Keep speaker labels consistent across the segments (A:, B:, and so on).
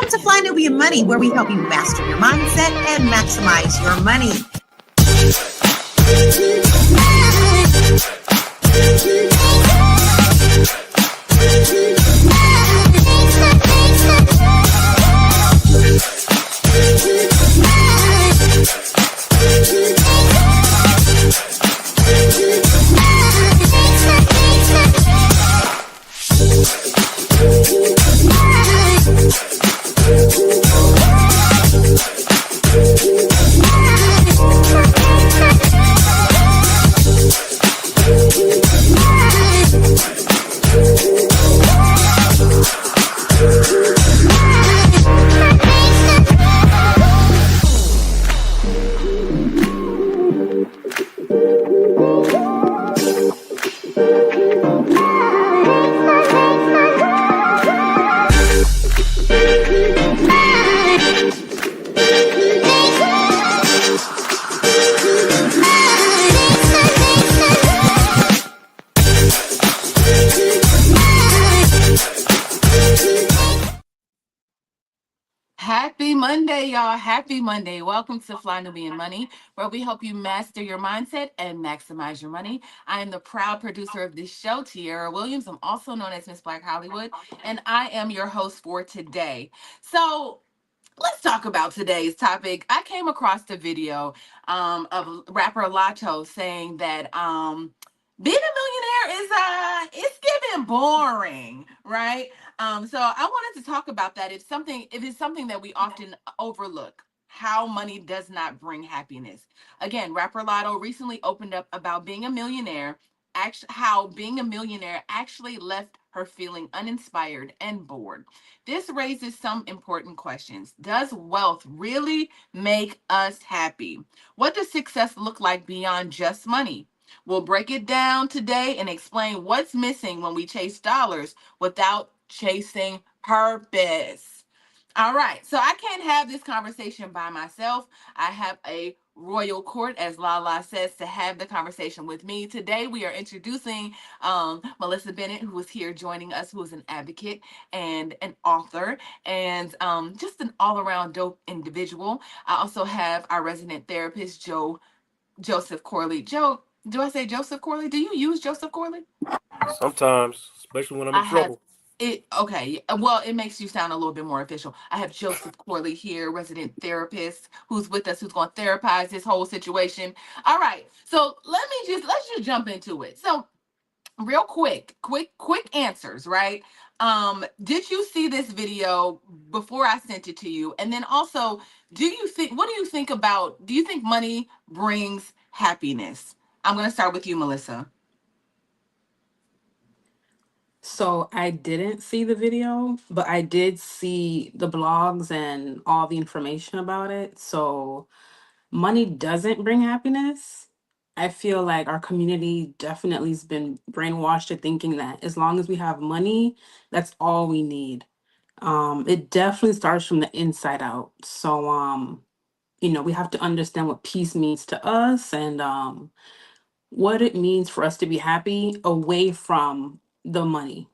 A: Welcome to Fly Nubian Money, where we help you master your mindset and maximize your money.
B: Happy Monday, y'all. Happy Monday. Welcome to Fly Nubian Money, where we help you master your mindset and maximize your money. I am the proud producer of this show, Tiara Williams. I'm also known as Miss Black Hollywood, and I am your host for today. So, let's talk about today's topic. I came across the video of rapper Latto saying that being a millionaire is it's getting boring, right? So I wanted to talk about that. If it's something that we often overlook. How money does not bring happiness. Again, rapper Latto recently opened up about being a millionaire, how being a millionaire actually left her feeling uninspired and bored. This raises some important questions. Does wealth really make us happy? What does success look like beyond just money? We'll break it down today and explain what's missing when we chase dollars without chasing purpose. All right, so I can't have this conversation by myself. I have a royal court, as Lala says, to have the conversation with me. Today, we are introducing Melissa Bennett, who is here joining us, who is an advocate and an author and just an all around dope individual. I also have our resident therapist, Joseph Corley. Joe, do I say Joseph Corley? Do you use Joseph Corley?
C: Sometimes, especially when I'm in
B: I have
C: trouble.
B: it. Okay. Well, it makes you sound a little bit more official. I have Joseph Corley here, resident therapist, who's with us, who's going to therapize this whole situation. All right. So let's just jump into it. So real quick answers, right? Did you see this video before I sent it to you? And then also, what do you think about, do you think money brings happiness? I'm going to start with you, Melissa.
D: So I didn't see the video, but I did see the blogs and all the information about it. So money doesn't bring happiness. I feel like our community definitely has been brainwashed to thinking that as long as we have money, that's all we need. It definitely starts from the inside out. So we have to understand what peace means to us and what it means for us to be happy away from the money.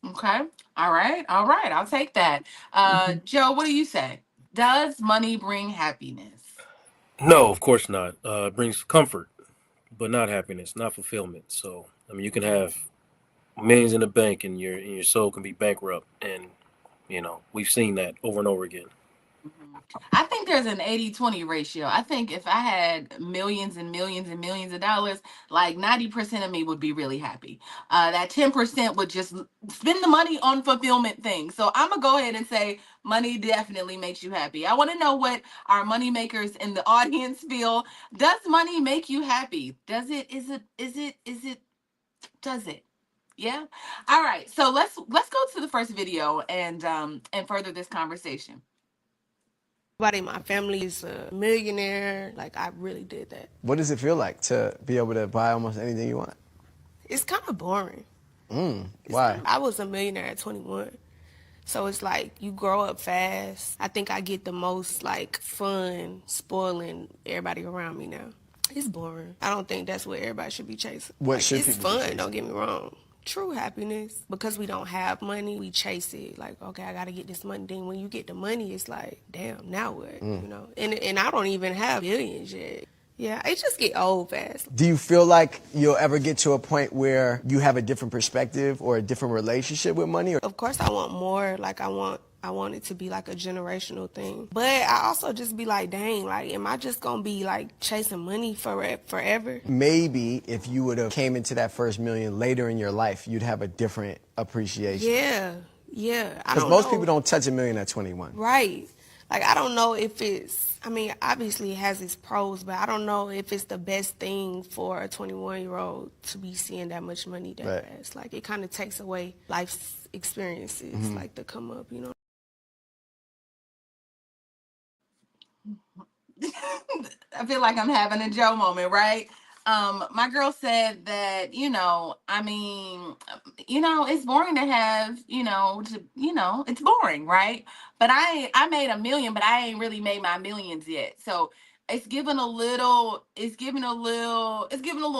B: Okay. All right. All right. I'll take that. Joe, what do you say? Does money bring happiness?
C: No, of course not. It brings comfort, but not happiness, not fulfillment. So, I mean, you can have millions in the bank, and your soul can be bankrupt, and we've seen that over and over again.
B: Mhm. I think there's an 80-20 ratio. I think if I had millions and millions and millions of dollars, like 90% of me would be really happy. That 10% would just spend the money on fulfillment things. So I'm going to go ahead and say money definitely makes you happy. I want to know what our money makers in the audience feel. Does money make you happy? Does it? Does it? Yeah. All right. So let's go to the first video and further this conversation.
E: Everybody in my family is a millionaire. Like, I really did that.
F: What does it feel like to be able to buy almost anything you want?
E: It's kind of boring.
F: Why?
E: I was a millionaire at 21. So it's like you grow up fast. I think I get the most like fun spoiling everybody around me now. It's boring. I don't think that's what everybody should be chasing.
F: What
E: Like,
F: should
E: it's
F: people be
E: fun,
F: chasing?
E: don't get me wrong. true happiness. Because we don't have money, we chase it. Like, okay, I gotta get this money. Then when you get the money, it's like, damn, now what? You know? And I don't even have billions yet. Yeah, it just get old fast.
F: Do you feel like you'll ever get to a point where you have a different perspective or a different relationship with money?
E: Of course, I want more. Like, I want it to be like a generational thing. But I also just be like, dang, like, am I just gonna be like chasing money forever?
F: Maybe if you would have came into that first million later in your life, you'd have a different appreciation.
E: Yeah. I
F: Because
E: don't
F: most
E: know.
F: people don't touch $1 million at 21.
E: Right. Like, I don't know if I mean, obviously it has its pros, but I don't know if it's the best thing for a 21-year-old to be seeing that much money that fast. Like, it kind of takes away life's experiences, like, to come up, you know?
B: I feel like I'm having a Joe moment, right? My girl said that, I mean, it's boring to have, it's boring, right? But I made $1 million, but I ain't really made my millions yet. So it's giving a little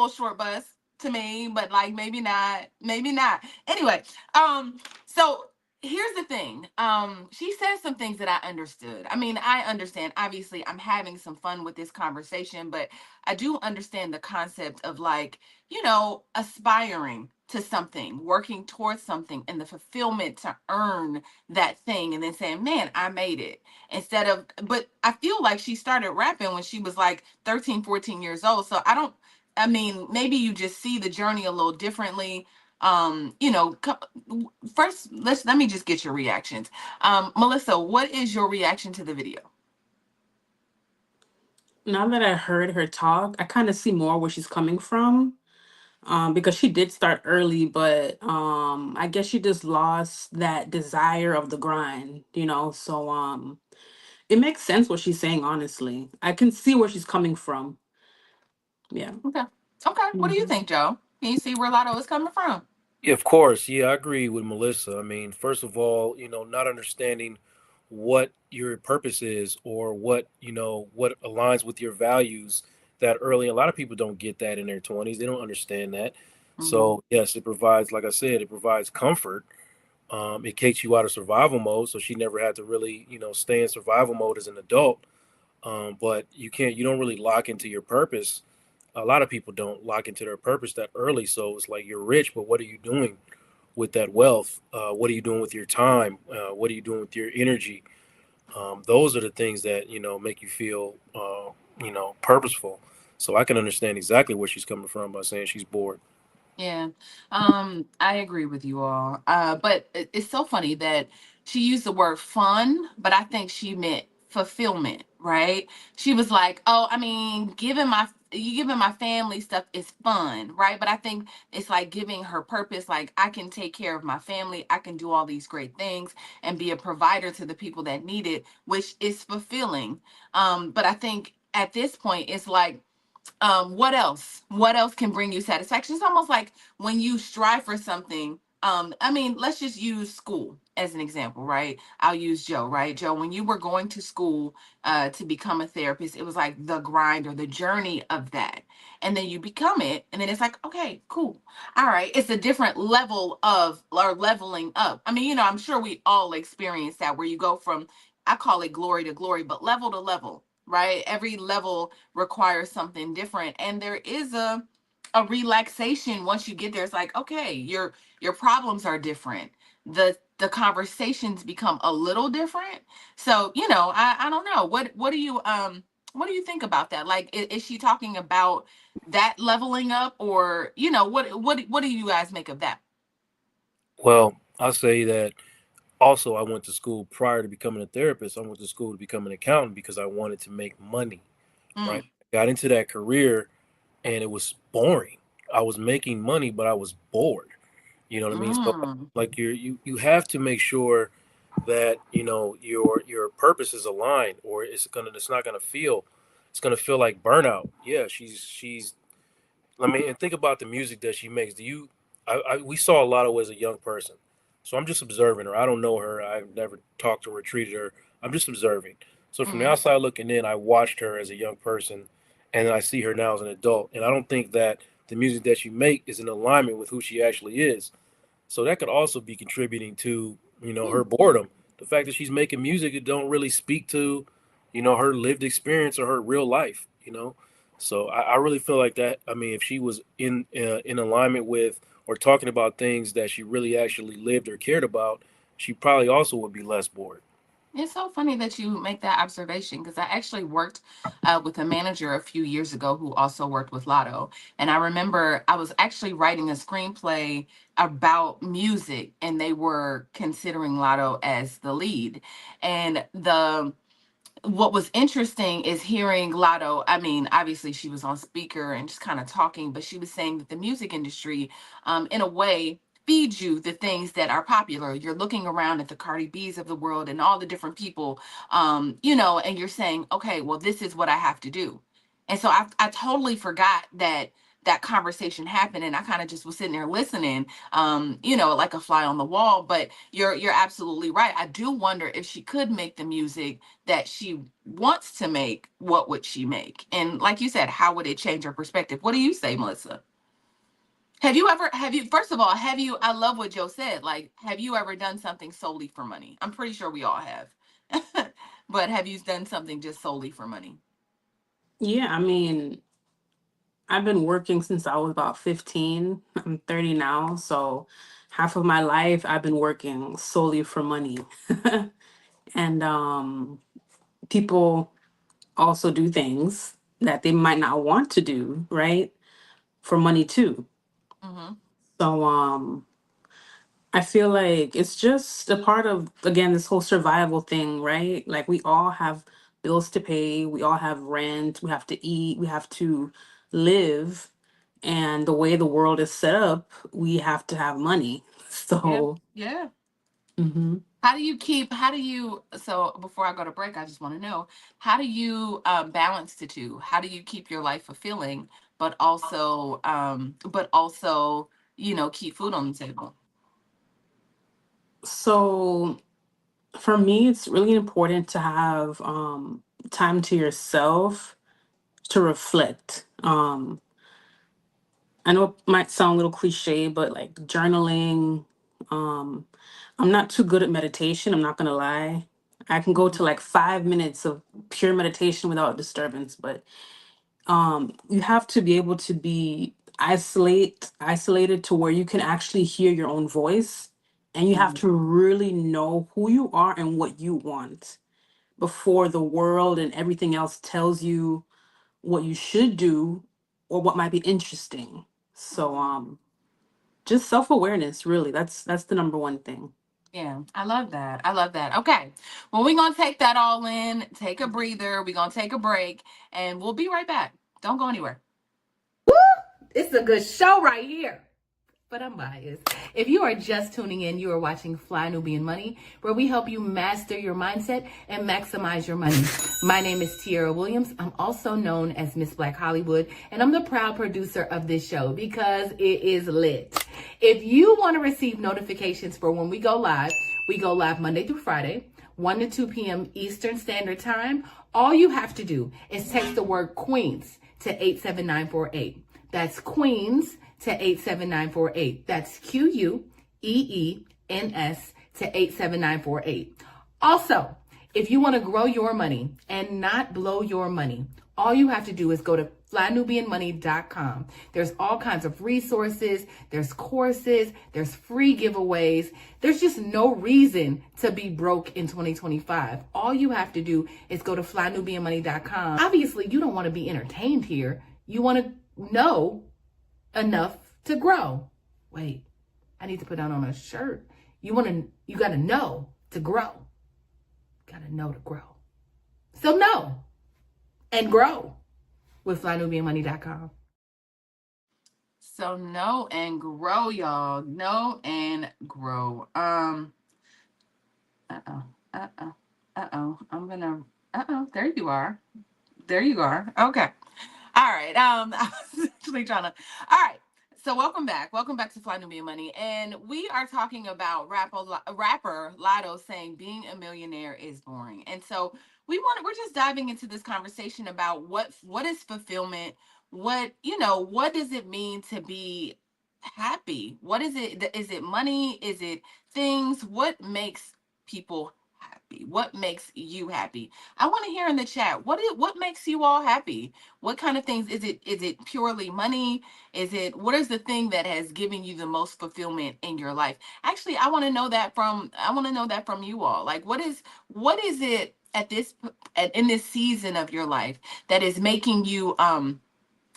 B: short bus to me, but like maybe not, maybe not. Anyway, so here's the thing. She said some things that I understood. I mean, I understand. Obviously, I'm having some fun with this conversation, but I do understand the concept of like, aspiring to something, working towards something, and the fulfillment to earn that thing, and then saying, man, I made it. But I feel like she started rapping when she was like 13, 14 years old. So I mean, maybe you just see the journey a little differently. First, let me just get your reactions. Melissa, what is your reaction to the video?
D: Now that I heard her talk, I kind of see more where she's coming from. Because she did start early, but I guess she just lost that desire of the grind, So it makes sense what she's saying, honestly. I can see where she's coming from. Yeah.
B: Okay. What do you think, Joe? Can you see where Latto is coming from?
C: Yeah, of course. Yeah, I agree with Melissa. I mean, first of all, not understanding what your purpose is or what aligns with your values that early. A lot of people don't get that in their 20s. They don't understand that.
B: Mm-hmm.
C: So, yes, it provides, like I said, it provides comfort. It takes you out of survival mode. So she never had to really, stay in survival mode as an adult. But you don't really lock into your purpose. A lot of people don't lock into their purpose that early. So it's like you're rich, but what are you doing with that wealth? What are you doing with your time? What are you doing with your energy? Those are the things that make you feel purposeful. So I can understand exactly where she's coming from by saying she's bored.
B: Yeah, I agree with you all. But it's so funny that she used the word fun, but I think she meant fulfillment, right? She was like, "Oh, I mean, giving my family stuff is fun, right?" But I think it's like giving her purpose. Like, I can take care of my family, I can do all these great things, and be a provider to the people that need it, which is fulfilling. But I think at this point, it's like what else can bring you satisfaction? It's almost like when you strive for something. I mean, let's just use school as an example, right? I'll use Joe, right? Joe, when you were going to school to become a therapist, it was like the grind or the journey of that, and then you become it, and then it's like, okay, cool, all right, it's a different level of or leveling up. I mean, I'm sure we all experience that, where you go from, I call it glory to glory, but level to level, right? Every level requires something different, and there is a relaxation once you get there. It's like, okay, your problems are different, the conversations become a little different. So I don't know, what do you think about that? Like, is she talking about that leveling up, or what do you guys make of that?
C: Well, I'll say that also I went to school prior to becoming a therapist. I went to school to become an accountant because I wanted to make money, right?
B: Mm,
C: Got into that career and it was boring. I was making money, but I was bored. You know what I mean? So
B: mm,
C: like you have to make sure that your purpose is aligned, or it's gonna feel like burnout. Yeah, she's I mean, and think about the music that she makes. We saw a lot of her as a young person. So I'm just observing her. I don't know her. I've never talked to her, treated her. I'm just observing. So from the
B: mm.
C: outside looking in, I watched her as a young person, and then I see her now as an adult. And I don't think that the music that she make is in alignment with who she actually is. So that could also be contributing to, her boredom. The fact that she's making music that don't really speak to, her lived experience or her real life. So I really feel like that. I mean, if she was in alignment with or talking about things that she really actually lived or cared about, she probably also would be less bored.
B: It's so funny that you make that observation because I actually worked with a manager a few years ago who also worked with Latto. And I remember I was actually writing a screenplay about music, and they were considering Latto as the lead. And what was interesting is hearing Lotto. I mean, obviously she was on speaker and just kind of talking, but she was saying that the music industry, in a way, feeds you the things that are popular. You're looking around at the Cardi B's of the world and all the different people, and you're saying, okay, well, this is what I have to do. And so I totally forgot that conversation happened, and I kind of just was sitting there listening, like a fly on the wall. But you're absolutely right. I do wonder if she could make the music that she wants to make, what would she make? And like you said, how would it change her perspective? What do you say, Melissa? First of all, I love what Joe said. Like, have you ever done something solely for money? I'm pretty sure we all have. But have you done something just solely for money?
D: Yeah, I mean, I've been working since I was about 15. I'm 30 now, so half of my life I've been working solely for money. And people also do things that they might not want to do, right? For money too.
B: Mm-hmm.
D: So I feel like it's just a part of, again, this whole survival thing, right? Like we all have bills to pay, we all have rent, we have to eat, we have to live. And the way the world is set up, we have to have money.
B: Yeah.
D: So,
B: Yeah.
D: mhm.
B: So before I go to break, I just want to know, how do you balance the two? How do you keep your life fulfilling, but also, keep food on the table?
D: So for me, it's really important to have time to yourself to reflect. I know it might sound a little cliche, but like journaling. Um, I'm not too good at meditation. I'm not gonna lie. I can go
B: Mhm.
D: to like 5 minutes of pure meditation without disturbance, but you have to be able to be isolated to where you can actually hear your own voice, and you have
B: Mhm.
D: to really know who you are and what you want before the world and everything else tells you what you should do or what might be interesting. So
B: Mhm.
D: just self-awareness, really. That's the number one thing.
B: Yeah, I love that. I love that. Okay. Well, we're going to take that all in, take a breather. We're going to take a break, and we'll be right back. Don't go anywhere. It's a good show right here. But I'm biased. If you are just tuning in, you are watching Fly Nubian Money, where we help you master your mindset and maximize your money. My name is Tiara Williams. I'm also known as Miss Black Hollywood, and I'm the proud producer of this show because it is lit. If you want to receive notifications for when we go live Monday through Friday, 1 to 2 p.m. Eastern Standard Time. All you have to do is text the word Queens to 87948. That's Queens to 87948. That's QUEENS to 87948. Also, if you want to grow your money and not blow your money, all you have to do is go to flynubianmoney.com. There's all kinds of resources, there's courses, there's free giveaways. There's just no reason to be broke in 2025. All you have to do is go to flynubianmoney.com. Obviously, you don't want to be entertained here. You want to know enough to grow. Wait, I need to put that on a shirt. You got to know to grow. Got to know to grow. So know and grow with flynubianmoney.com. So know and grow, y'all. Know and grow. Uh-oh. Uh-oh. Uh-oh. There you are. There you are. Okay. All right. I was actually trying to. All right. So welcome back. Welcome back to Fly Nubian Money, and we are talking about rapper Latto saying being a millionaire is boring. And so we're just diving into this conversation about what is fulfillment. What does it mean to be happy? What is it? Is it money? Is it things? What makes people happy? What makes you happy? I want to hear in the chat. What makes you all happy? What kind of things is it? Is it purely money? Is it what is the thing that has given you the most fulfillment in your life? Actually, I want to know that from you all. Like what is it at in this season of your life that is making you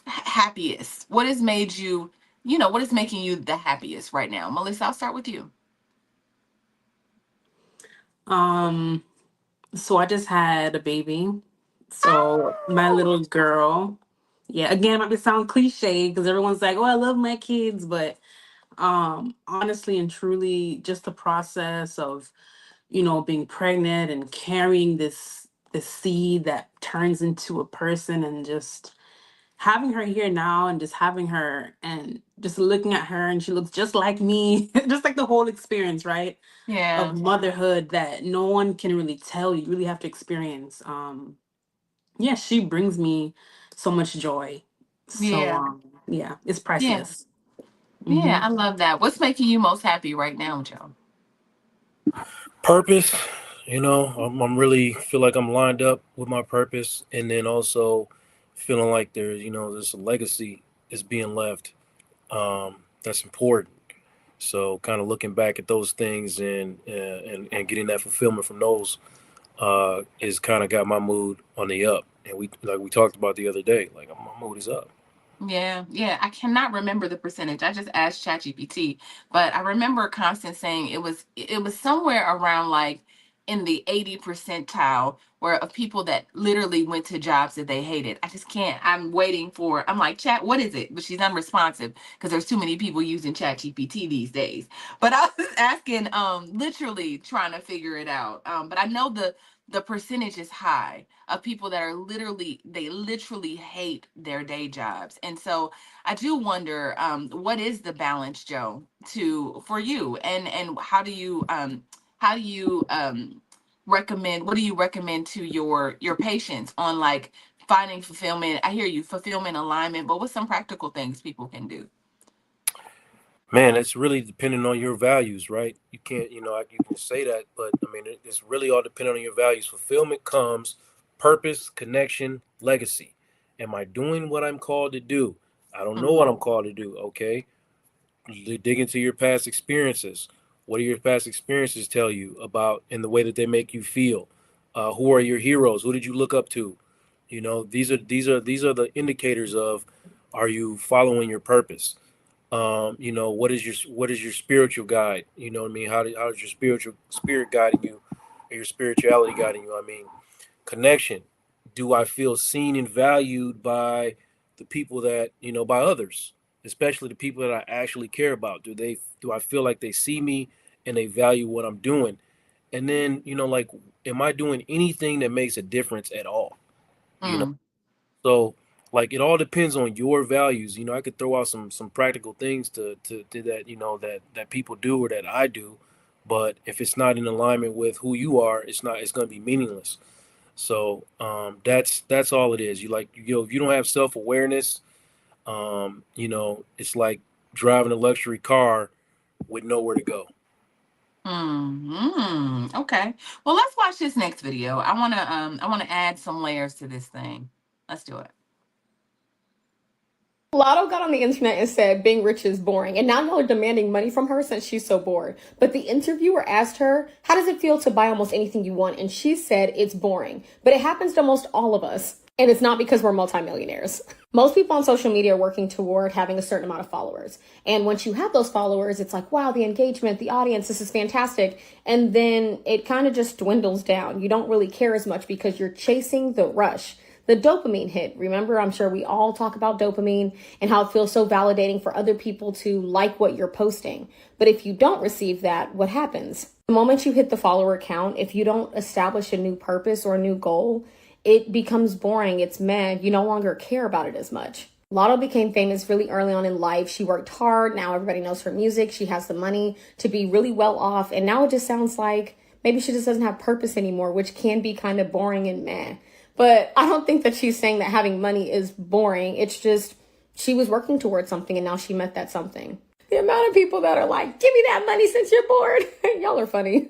B: happiest? What has made you, what is making you the happiest right now? Melissa, I'll start with you.
D: Um, so I just had a baby. So my little girl, yeah, again, it might be sound cliche because everyone's like, "Oh, I love my kids," but honestly and truly, just the process of being pregnant and carrying this seed that turns into a person, and just having her here now, and just having her and just looking at her, and she looks just like me, just like the whole experience, right?
B: Yeah.
D: Of motherhood that no one can really tell you really have to experience. Yeah, she brings me so much joy. So
B: Yeah.
D: yeah, it's
B: Yeah.
D: priceless.
B: Yeah.
D: Hmm.
B: I love that. What's making you most happy right now, Joe?
C: Purpose, I'm really feel like I'm lined up with my purpose, and then also feeling like there's a legacy is being left. That's important. So kind of looking back at those things and getting that fulfillment from those is kind of got my mood on the up. And we talked about the other day, like my mood is up.
B: Yeah, yeah. I cannot remember the percentage. I just asked ChatGPT, but I remember Constance saying it was somewhere around like in the 80 percentile where of people that literally went to jobs that they hated. I just can't. I'm like, Chat, what is it? But she's unresponsive because there's too many people using ChatGPT these days. But I was asking, literally trying to figure it out. But I know the percentage is high of people that are literally hate their day jobs. And so I do wonder, what is the balance, Joe, to for you, and how do you recommend, what do you recommend to your patients on like finding fulfillment? I hear you, fulfillment, alignment, but what's some practical things people can do?
C: Man, it's really depending on your values, right? You can't, you can say that, but I mean, it's really all dependent on your values. Fulfillment comes purpose, connection, legacy. Am I doing what I'm called to do? I don't know what I'm
B: Mhm.
C: called to do. Okay. You dig into your past experiences. What do your past experiences tell you about in the way that they make you feel? Who are your heroes? Who did you look up to? These are the indicators of, are you following your purpose? What is your spiritual guide? You know what I mean? How is your spiritual spirit guiding you, or your spirituality guiding you? I mean, connection. Do I feel seen and valued by the people by others, especially the people that I actually care about? Do I feel like they see me and they value what I'm doing? And then, like, am I doing anything that makes a difference at all? You know,
B: Mm.
C: so like it all depends on your values. I could throw out some practical things to that, that people do or that I do, but if it's not in alignment with who you are, it's going to be meaningless. So that's all it is. If you don't have self-awareness, it's like driving a luxury car with nowhere to go.
B: Okay. Well, let's watch this next video. I wanna add some layers to this thing. Let's do it.
G: Latto got on the internet and said being rich is boring, and now y'all are demanding money from her since she's so bored. But the interviewer asked her, how does it feel to buy almost anything you want? And she said it's boring, but it happens to almost all of us. And it's not because we're multimillionaires. Most people on social media are working toward having a certain amount of followers. And once you have those followers, it's like, wow, the engagement, the audience, this is fantastic. And then it kind of just dwindles down. You don't really care as much because you're chasing the rush. The dopamine hit. Remember, I'm sure we all talk about dopamine and how it feels so validating for other people to like what you're posting. But if you don't receive that, what happens? The moment you hit the follower count, if you don't establish a new purpose or a new goal, it becomes boring. It's meh. You no longer care about it as much. Latto became famous really early on in life. She worked hard. Now everybody knows her music. She has the money to be really well off. And now it just sounds like maybe she just doesn't have purpose anymore, which can be kind of boring and meh. But I don't think that she's saying that having money is boring. It's just she was working towards something and now she met that something. The amount of people that are like, give me that money since you're bored. Y'all are funny.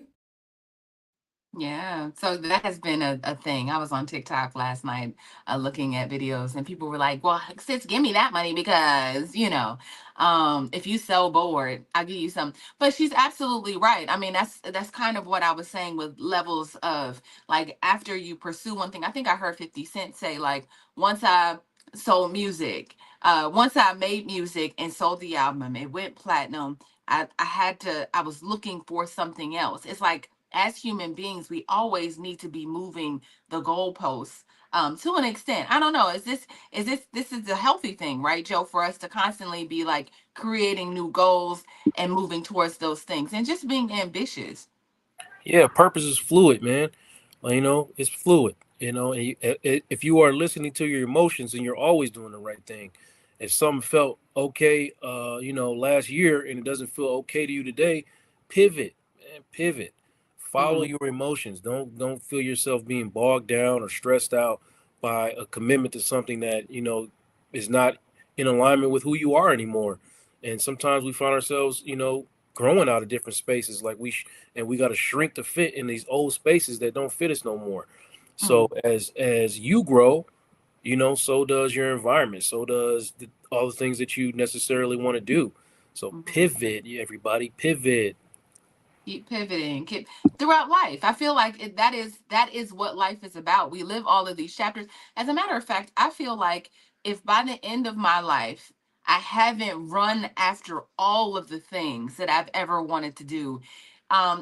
B: Yeah, so that has been a thing. I was on TikTok last night looking at videos, and people were like, well, sis, give me that money because, if you so bored, I'll give you some. But she's absolutely right. I mean, that's kind of what I was saying with levels of like after you pursue one thing. I think I heard 50 Cent say, like, once I sold music, once I made music and sold the album, it went platinum. I was looking for something else. It's like, as human beings, we always need to be moving the goalposts to an extent. I don't know. This is a healthy thing, right, Joe, for us to constantly be like creating new goals and moving towards those things and just being ambitious.
C: Yeah, purpose is fluid, man. It's fluid. And if you are listening to your emotions and you're always doing the right thing, if something felt okay, last year and it doesn't feel okay to you today, pivot, man, pivot. Follow
B: Mm,
C: your emotions. Don't feel yourself being bogged down or stressed out by a commitment to something that is not in alignment with who you are anymore. And sometimes we find ourselves, growing out of different spaces like and we got to shrink to fit in these old spaces that don't fit us no more. So
B: mm,
C: as you grow, so does your environment, so does all the things that you necessarily want to do. So
B: mhm.
C: pivot, everybody, pivot.
B: Keep pivoting, keep throughout life. I feel like that is what life is about. We live all of these chapters. As a matter of fact, I feel like if by the end of my life I haven't run after all of the things that I've ever wanted to do,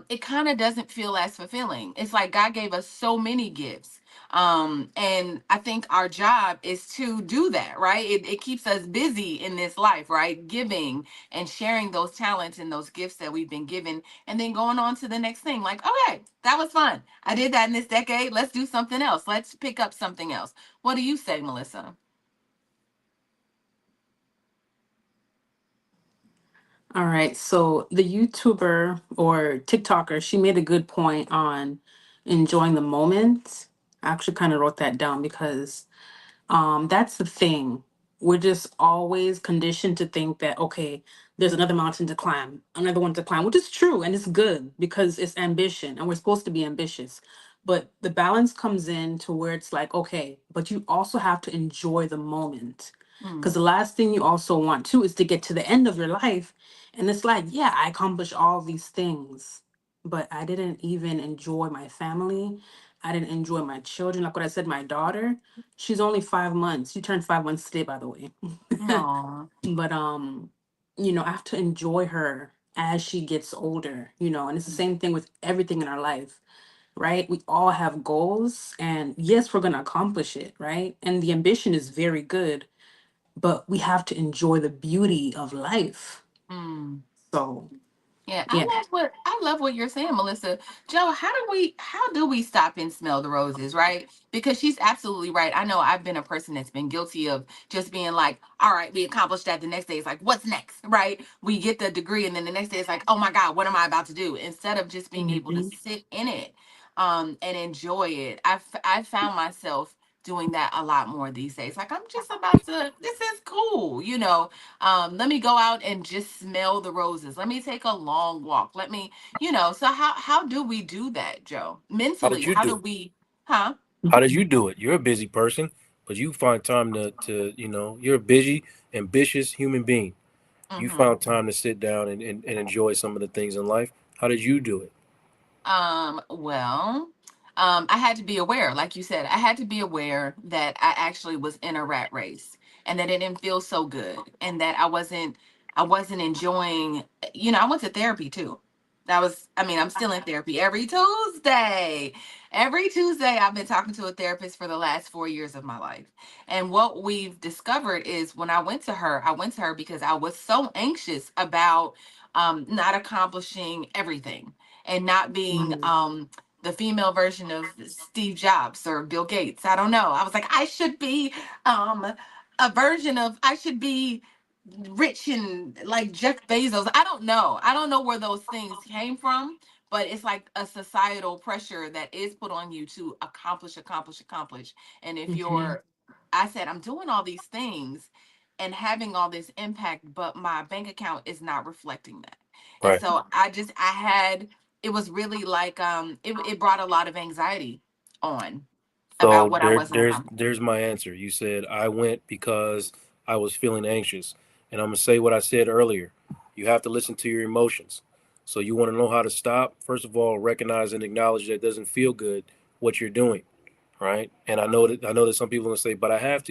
B: it kind of doesn't feel as fulfilling. It's like God gave us so many gifts. And I think our job is to do that, right? It keeps us busy in this life, right? Giving and sharing those talents and those gifts that we've been given, and then going on to the next thing. Like, okay, that was fun. I did that in this decade. Let's do something else. Let's pick up something else. What do you say, Melissa?
D: All right. So the YouTuber or TikToker, she made a good point on enjoying the moment. I actually kind of wrote that down because that's the thing. We're just always conditioned to think that, okay, there's another mountain to climb, another one to climb, which is true and it's good because it's ambition and we're supposed to be ambitious. But the balance comes in to where it's like, okay, but you also have to enjoy the moment. Because
B: Mm,
D: the last thing you also want too is to get to the end of your life. And it's like, yeah, I accomplished all these things, but I didn't even enjoy my family. I didn't enjoy my children. Like what I said, my daughter, she's only 5 months. She turned 5 months today, by the way.
B: no.
D: But I have to enjoy her as she gets older, and it's the same thing with everything in our life, right? We all have goals, and yes, we're gonna accomplish it, right? And the ambition is very good, but we have to enjoy the beauty of life.
B: Mm.
D: So
B: Yeah,
D: yeah.
B: I love what you're saying, Melissa. Joe, how do we stop and smell the roses, right? Because she's absolutely right. I know I've been a person that's been guilty of just being like, all right, we accomplished that. The next day it's like, what's next? Right? We get the degree and then the next day it's like, oh my God, what am I about to do? Instead of just being able to
D: Mhm.
B: sit in it and enjoy it. I've found myself doing that a lot more these days. Like I'm just about to, this is cool, let me go out and just smell the roses. Let me take a long walk. So how do we do that, Joe?
C: How
B: Mentally,
C: did you
B: how
C: do
B: do
C: it?
B: we, huh?
C: How did you do it? You're a busy person, but you find time to you're a busy, ambitious human being. You
B: Mm-hmm.
C: found time to sit down and enjoy some of the things in life. How did you do it?
B: Well, I had to be aware, like you said, I had to be aware that I actually was in a rat race and that it didn't feel so good and that I wasn't enjoying, I went to therapy too. I'm still in therapy every Tuesday. Every Tuesday, I've been talking to a therapist for the last 4 years of my life. And what we've discovered is when I went to her because I was so anxious about not accomplishing everything and not being
D: Mhm.
B: the female version of Steve Jobs or Bill Gates. I don't know. I was like, I should be um I should be rich and like Jeff Bezos. I don't know. I don't know where those things came from, but it's like a societal pressure that is put on you to accomplish, accomplish, accomplish. And if
D: Mhm.
B: you're I said, I'm doing all these things and having all this impact, but my bank account is not reflecting that. And
C: Right.
B: so I had, it was really like, it brought a lot of anxiety on about
C: So
B: what I wasn't accomplishing.
C: there's my answer. You said I went because I was feeling anxious, and I'm gonna say what I said earlier. You have to listen to your emotions. So you want to know how to stop. First of all, recognize and acknowledge that it doesn't feel good what you're doing, right? And I know that some people are gonna say, but I have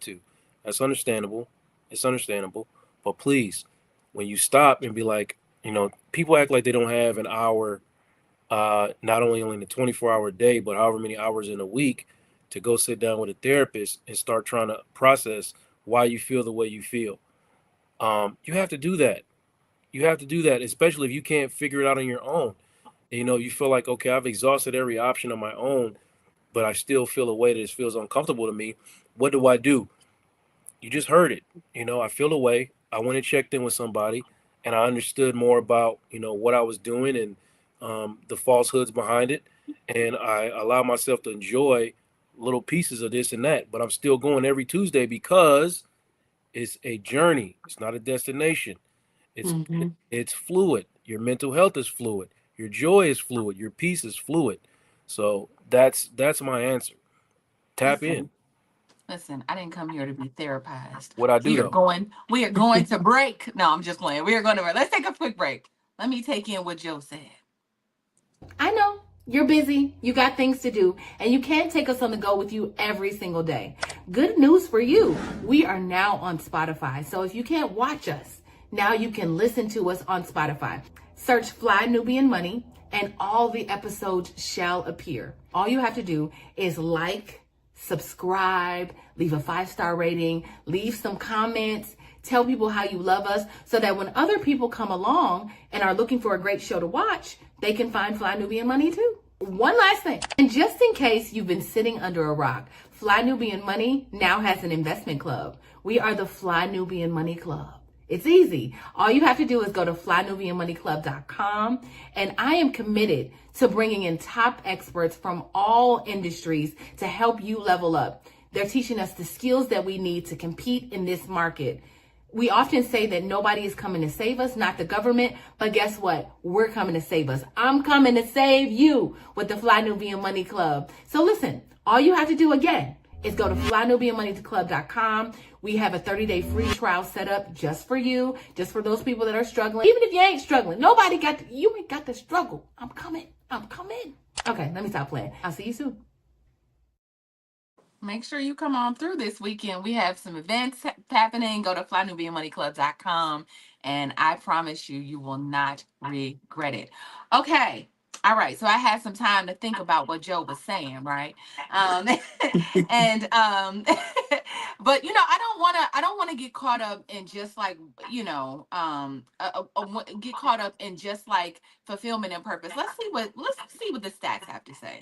C: to. That's understandable. It's understandable. But please, when you stop and be like, people act like they don't have an hour, not only in the 24-hour day, but however many hours in a week to go sit down with a therapist and start trying to process why you feel the way you feel. You have to do that. You have to do that, especially if you can't figure it out on your own. You feel like, okay, I've exhausted every option on my own, but I still feel a way that it feels uncomfortable to me. What do I do? You just heard it. I feel a way. I went and checked in with somebody, and I understood more about what I was doing and the falsehoods behind it, and I allow myself to enjoy little pieces of this and that. But I'm still going every Tuesday because it's a journey. It's not a destination. It's
D: Hmm.
C: it's fluid. Your mental health is fluid. Your joy is fluid. Your peace is fluid. So that's my answer. Tap in.
B: Listen, listen, I didn't come here to be therapized.
C: What I do though.
B: We are going to break. No, I'm just playing. We are going to break. Let's take a quick break. Let me take in what Joe said.
H: I know you're busy, you got things to do, and you can't take us on the go with you every single day. Good news for you. We are now on Spotify. So if you can't watch us, now you can listen to us on Spotify. Search Fly Nubian Money and all the episodes shall appear. All you have to do is like, subscribe, leave a 5-star rating, leave some comments, tell people how you love us so that when other people come along and are looking for a great show to watch, they can find Fly Nubian Money too. One last thing, and just in case you've been sitting under a rock, Fly Nubian Money now has an investment club. We are the Fly Nubian Money Club. It's easy. All you have to do is go to flynubianmoneyclub.com, and I am committed to bringing in top experts from all industries to help you level up. They're teaching us the skills that we need to compete in this market. We often say that nobody is coming to save us, not the government, but guess what? We're coming to save us. I'm coming to save you with the Fly Nubian Money Club. So listen, all you have to do again is go to flynubianmoneyclub.com. We have a 30-day free trial set up just for you, just for those people that are struggling. Even if you ain't struggling, you ain't got to struggle. I'm coming. Okay, let me stop playing. I'll see you soon.
B: Make sure you come on through this weekend. We have some events happening. Go to flynubianmoneyclub.com, and I promise you, you will not regret it. Okay. All right. So I had some time to think about what Joe was saying, right? Um, and but I don't want to get caught up in just like, get caught up in just like fulfillment and purpose. Let's see what the stats have to say.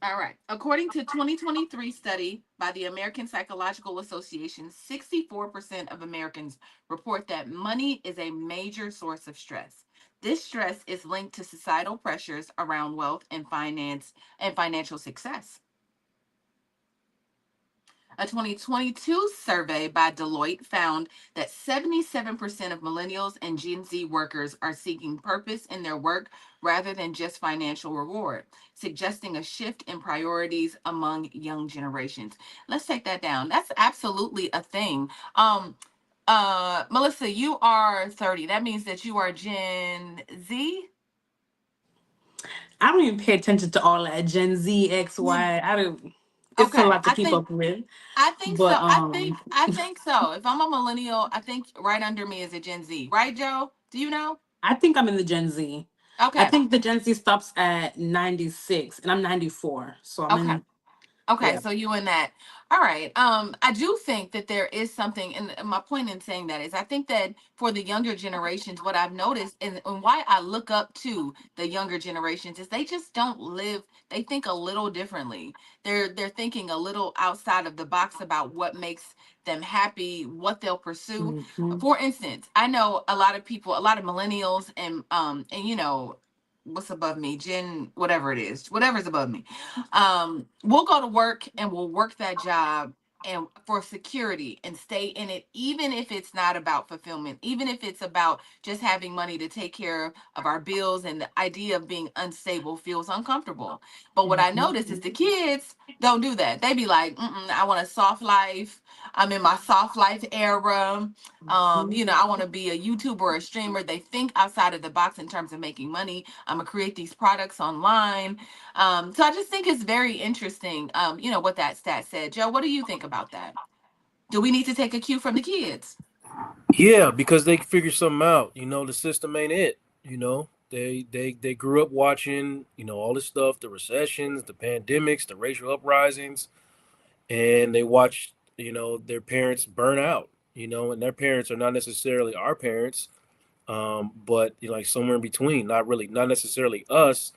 B: All right. According to 2023 study by the American Psychological Association, 64% of Americans report that money is a major source of stress. This stress is linked to societal pressures around wealth and finance and financial success. A 2022 survey by Deloitte found that 77% of millennials and Gen Z workers are seeking purpose in their work rather than just financial reward, suggesting a shift in priorities among young generations. Let's take that down. That's absolutely a thing. Melissa, you are 30. That means that you are Gen Z.
D: I don't even pay attention to all that Gen Z, X, Y. I don't. It's a
B: Okay,
D: lot to keep up with.
B: I think so.
D: But
B: I think so. If I'm a millennial, I think right under me is a Gen Z. Right, Joe? Do you know?
D: I think I'm in the Gen Z. I
B: Okay.
D: think the Gen Z stops at 96, and I'm 94. So I'm
B: Okay.
D: in.
B: Okay,
D: Yeah.
B: so you and that. All right. I do think that there is something, and my point in saying that is I think that for the younger generations, what I've noticed and why I look up to the younger generations is they just don't live, they think a little differently. They're thinking a little outside of the box about what makes them happy, what they'll pursue.
D: Hmm.
B: For instance, I know a lot of people, a lot of millennials and what's above me, Gen, whatever it is, whatever's above me, we'll go to work and we'll work that job and for security and stay in it, even if it's not about fulfillment, even if it's about just having money to take care of our bills, and the idea of being unstable feels uncomfortable. But what I notice is the kids don't do that. They be like, I want a soft life. I'm in my soft life era. I want to be a YouTuber or a streamer. They think outside of the box in terms of making money. I'm gonna create these products online. So I just think it's very interesting, what that stat said. Joe, what do you think about that? Do we need to take a cue from the kids?
C: Yeah, because they figure something out. The system ain't it. They grew up watching, all this stuff, the recessions, the pandemics, the racial uprisings, and they watch, their parents burn out, and their parents are not necessarily our parents, but like somewhere in between, not necessarily us,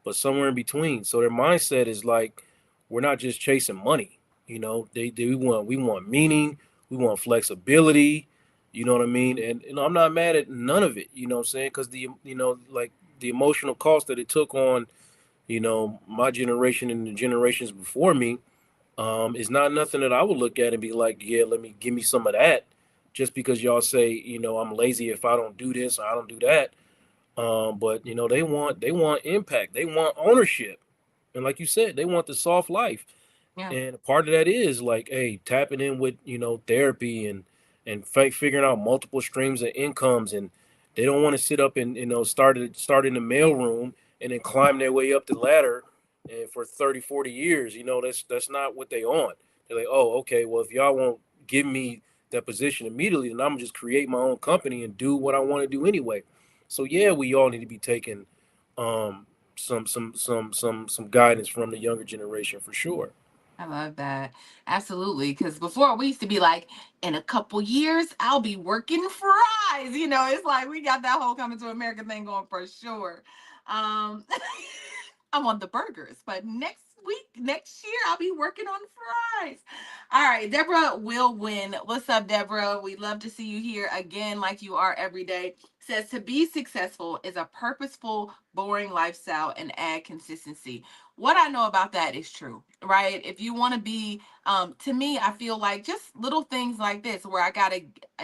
C: but somewhere in between. So their mindset is like, we're not just chasing money. We want meaning, we want flexibility. You know what I mean? And I'm not mad at none of it. You know what I'm saying? Because like the emotional cost that it took on, my generation and the generations before me, is not nothing that I would look at and be like, yeah, give me some of that. Just because y'all say, I'm lazy if I don't do this or I don't do that. But they want impact, they want ownership, and like you said, they want the soft life.
B: Yeah.
C: And part of that is like, hey, tapping in with therapy and figuring out multiple streams of incomes, and they don't want to sit up and start in the mailroom and then climb their way up the ladder and for 30, 40 years. That's not what they want. They're like, oh, okay, well, if y'all won't give me that position immediately, then I'm gonna just create my own company and do what I want to do anyway. So yeah, we all need to be taking some guidance from the younger generation for sure.
B: I love that. Absolutely. Because before we used to be like, in a couple years, I'll be working fries. It's like we got that whole coming to America thing going for sure. Um, I'm on the burgers, but next year, I'll be working on fries. All right. Deborah will win. What's up, Deborah? We love to see you here again, like you are every day. Says to be successful is a purposeful, boring lifestyle and add consistency. What I know about that is true, right? If you want to be, to me, I feel like just little things like this where I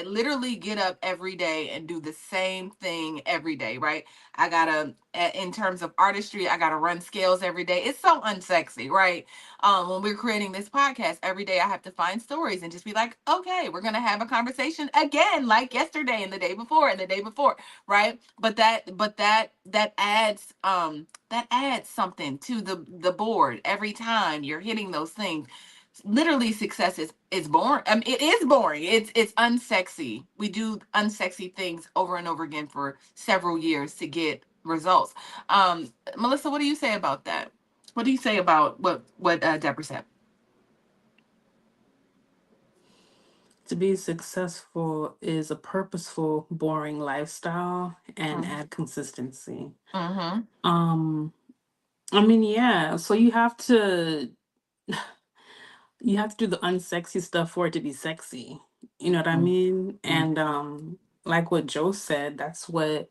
B: literally get up every day and do the same thing every day, right? I gotta, in terms of artistry, I gotta run scales every day. It's so unsexy, right? When we're creating this podcast, every day I have to find stories and just be like, okay, we're gonna have a conversation again, like yesterday and the day before and the day before, right? But that adds something to the board every time you're hitting those things. Literally, success is boring. I mean, it is boring. It's unsexy. We do unsexy things over and over again for several years to get results. Melissa, what do you say about that? What do you say about what Deborah said?
D: To be successful is a purposeful, boring lifestyle and
B: Mm-hmm.
D: add consistency.
B: Mm-hmm.
D: Um, I mean, yeah. So you have to do the unsexy stuff for it to be sexy. You know what I mean? And like what Joe said, that's what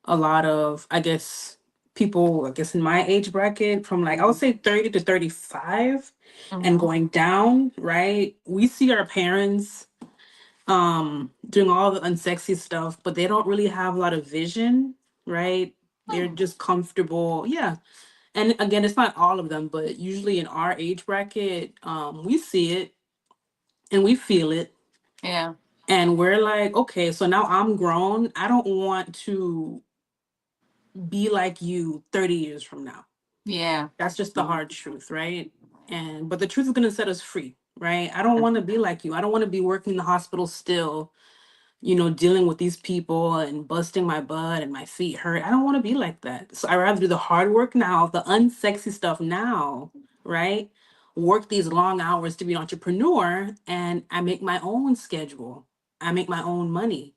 D: a lot of, I guess, people, I guess in my age bracket, from like I would say 30 to 35 and
B: Mm-hmm.
D: going down, right? We see our parents doing all the unsexy stuff, but they don't really have a lot of vision, right? They're
B: Mm.
D: just comfortable. Yeah. And again, it's not all of them, but usually in our age bracket, we see it and we feel it.
B: Yeah.
D: And we're like, okay, so now I'm grown. I don't want to be like you 30 years from now.
B: Yeah.
D: That's just the hard truth, right? And but the truth is going to set us free, right? I don't want to be like you. I don't want to be working in the hospital still, dealing with these people and busting my butt and my feet hurt. I don't want to be like that. So I rather do the hard work now, the unsexy stuff now, right? Work these long hours to be an entrepreneur, and I make my own schedule. I make my own money.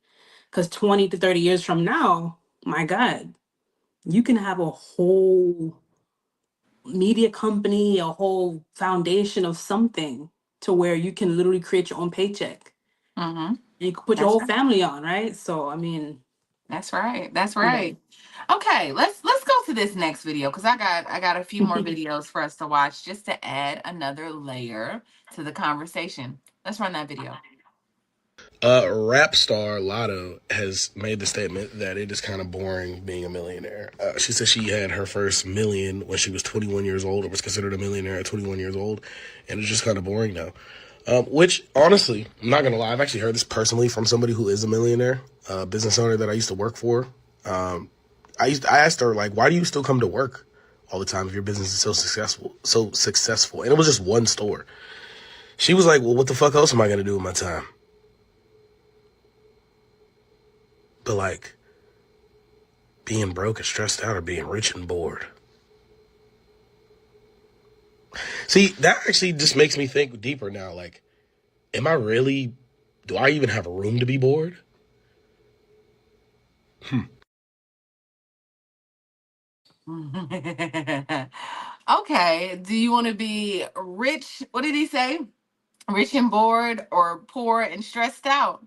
D: Because 20 to 30 years from now, my God, you can have a whole media company, a whole foundation of something to where you can literally create your own paycheck.
B: Mm-hmm.
D: You can put your
B: That's
D: whole
B: right.
D: family on, right? So I mean,
B: That's right. That's
D: yeah.
B: right. Okay, let's go to this next video because I got a few more videos for us to watch just to add another layer to the conversation. Let's run that video.
I: Rap star Latto has made the statement that it is kind of boring being a millionaire. She said she had her first million when she was 21 years old, or was considered a millionaire at 21 years old, and it's just kind of boring now. Which, honestly, I'm not going to lie, I've actually heard this personally from somebody who is a millionaire, a business owner that I used to work for. I asked her, like, why do you still come to work all the time if your business is so successful? And it was just one store. She was like, well, what the fuck else am I going to do with my time? But, like, being broke and stressed out or being rich and bored. See, that actually just makes me think deeper now. Like, do I even have room to be bored?
B: Okay. Do you want to be rich? What did he say? Rich and bored or poor and stressed out?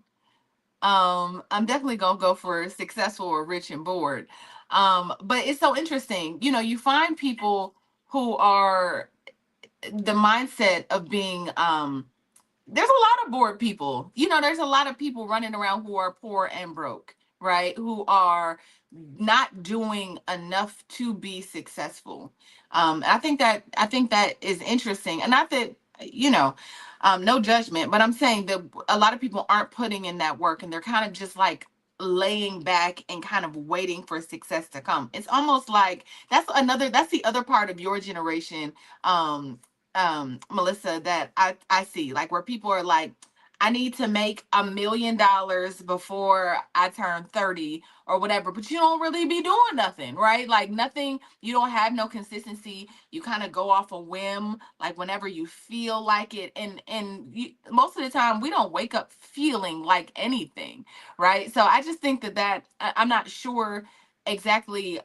B: I'm definitely gonna go for successful or rich and bored. But it's so interesting. You know, you find people who are the mindset of being there's a lot of bored people. You know, there's a lot of people running around who are poor and broke, right? Who are not doing enough to be successful. I think that is interesting, and not that you know, no judgment, but I'm saying that a lot of people aren't putting in that work, and they're kind of just like laying back and kind of waiting for success to come. It's almost like that's the other part of your generation, Melissa, that I see, like where people are like, I need to make $1 million before I turn 30 or whatever, but you don't really be doing nothing, right? Like nothing, you don't have no consistency. You kind of go off a whim, like whenever you feel like it. Most of the time we don't wake up feeling like anything, right? So I just think I'm not sure exactly,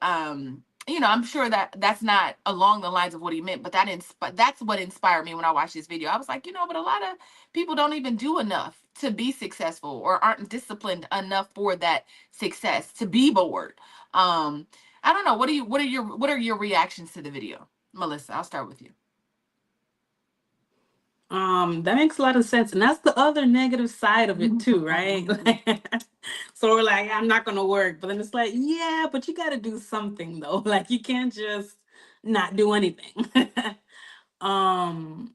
B: you know, I'm sure that that's not along the lines of what he meant, but that's what inspired me when I watched this video. I was like, you know, but a lot of people don't even do enough to be successful or aren't disciplined enough for that success to be bored. I don't know. What are your reactions to the video, Melissa? I'll start with you.
D: That makes a lot of sense. And that's the other negative side of it too, right? So we're like, I'm not gonna work. But then it's like, yeah, but you gotta do something though. Like you can't just not do anything. um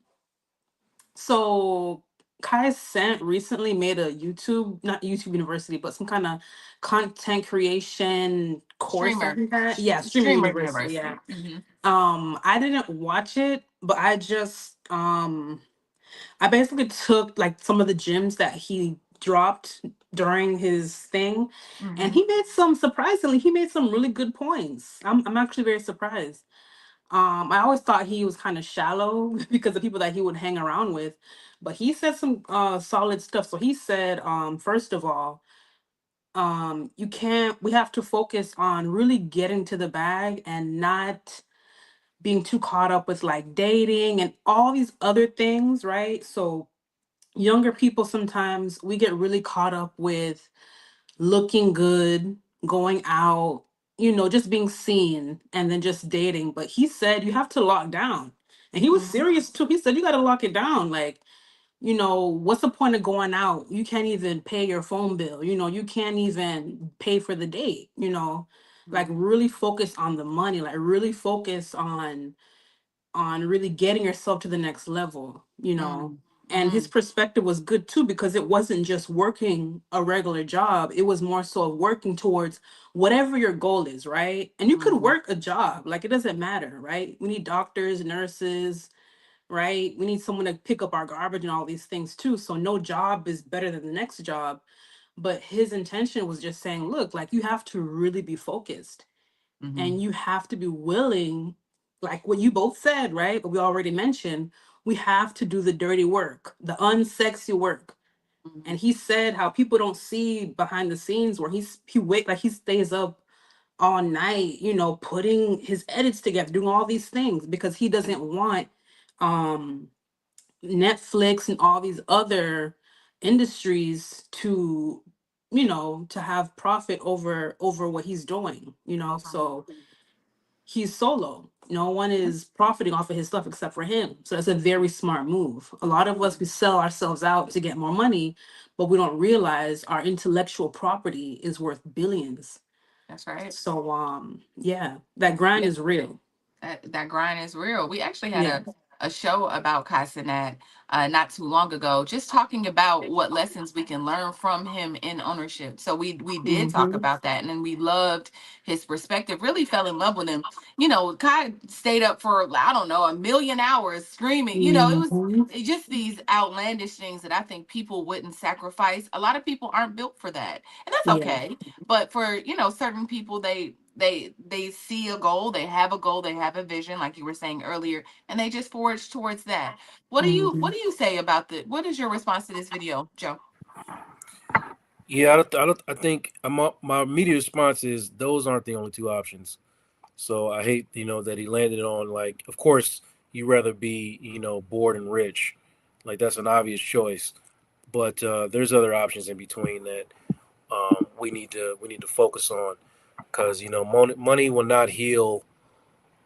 D: so Kai Cent recently made a not YouTube University, but some kind of content creation course that
B: Streamer.
D: he had. Yeah, streaming
B: Streamer
D: university,
B: University.
D: yeah.
B: Mm-hmm.
D: I didn't watch it, but I basically took like some of the gems that he dropped during his thing, and
B: Mm-hmm.
D: he made some really good points. I'm actually very surprised. I always thought he was kind of shallow because of people that he would hang around with, but he said some solid stuff. So he said, first of all, we have to focus on really getting to the bag and not being too caught up with like dating and all these other things, right? So younger people, sometimes we get really caught up with looking good, going out, just being seen and then just dating. But he said you have to lock down. And he was
B: Mm-hmm.
D: serious too. He said you got to lock it down. Like, what's the point of going out? You can't even pay your phone bill. You can't even pay for the date, like really focus on the money, like really focus on really getting yourself to the next level, and his perspective was good too, because it wasn't just working a regular job, it was more so of working towards whatever your goal is, right? And you could work a job, like it doesn't matter, right? We need doctors, nurses, right? We need someone to pick up our garbage and all these things too, so no job is better than the next job. But his intention was just saying, look, like you have to really be focused, and you have to be willing, like what you both said, right? But we already mentioned, we have to do the dirty work, the unsexy work. And he said how people don't see behind the scenes where he stays up all night, putting his edits together, doing all these things because he doesn't want um Netflix and all these other industries to have profit over what he's doing. So he's solo. No one is profiting off of his stuff except for him. So that's a very smart move. A lot of us, we sell ourselves out to get more money, but we don't realize our intellectual property is worth billions.
B: That's right.
D: So yeah, that grind is real.
B: That grind is real. We actually had
D: Yeah.
B: a show about Casanet not too long ago, just talking about what lessons we can learn from him in ownership. So we did talk
D: Mm-hmm.
B: about that, and then we loved his perspective. Really fell in love with him. You know, Kai stayed up for I don't know 1,000,000 hours screaming. You know,
D: Mm-hmm.
B: it just these outlandish things that I think people wouldn't sacrifice. A lot of people aren't built for that, and that's
D: Yeah.
B: okay. But for certain people, they see a goal, they have a goal, they have a vision, like you were saying earlier, and they just forge towards that.
D: Mm-hmm.
B: What do you say about what is your response to this video, Joe?
C: Yeah, I think my immediate response is those aren't the only two options. So I hate, that he landed on, like, of course you rather be, bored and rich, like that's an obvious choice. But there's other options in between that we need to focus on, because money will not heal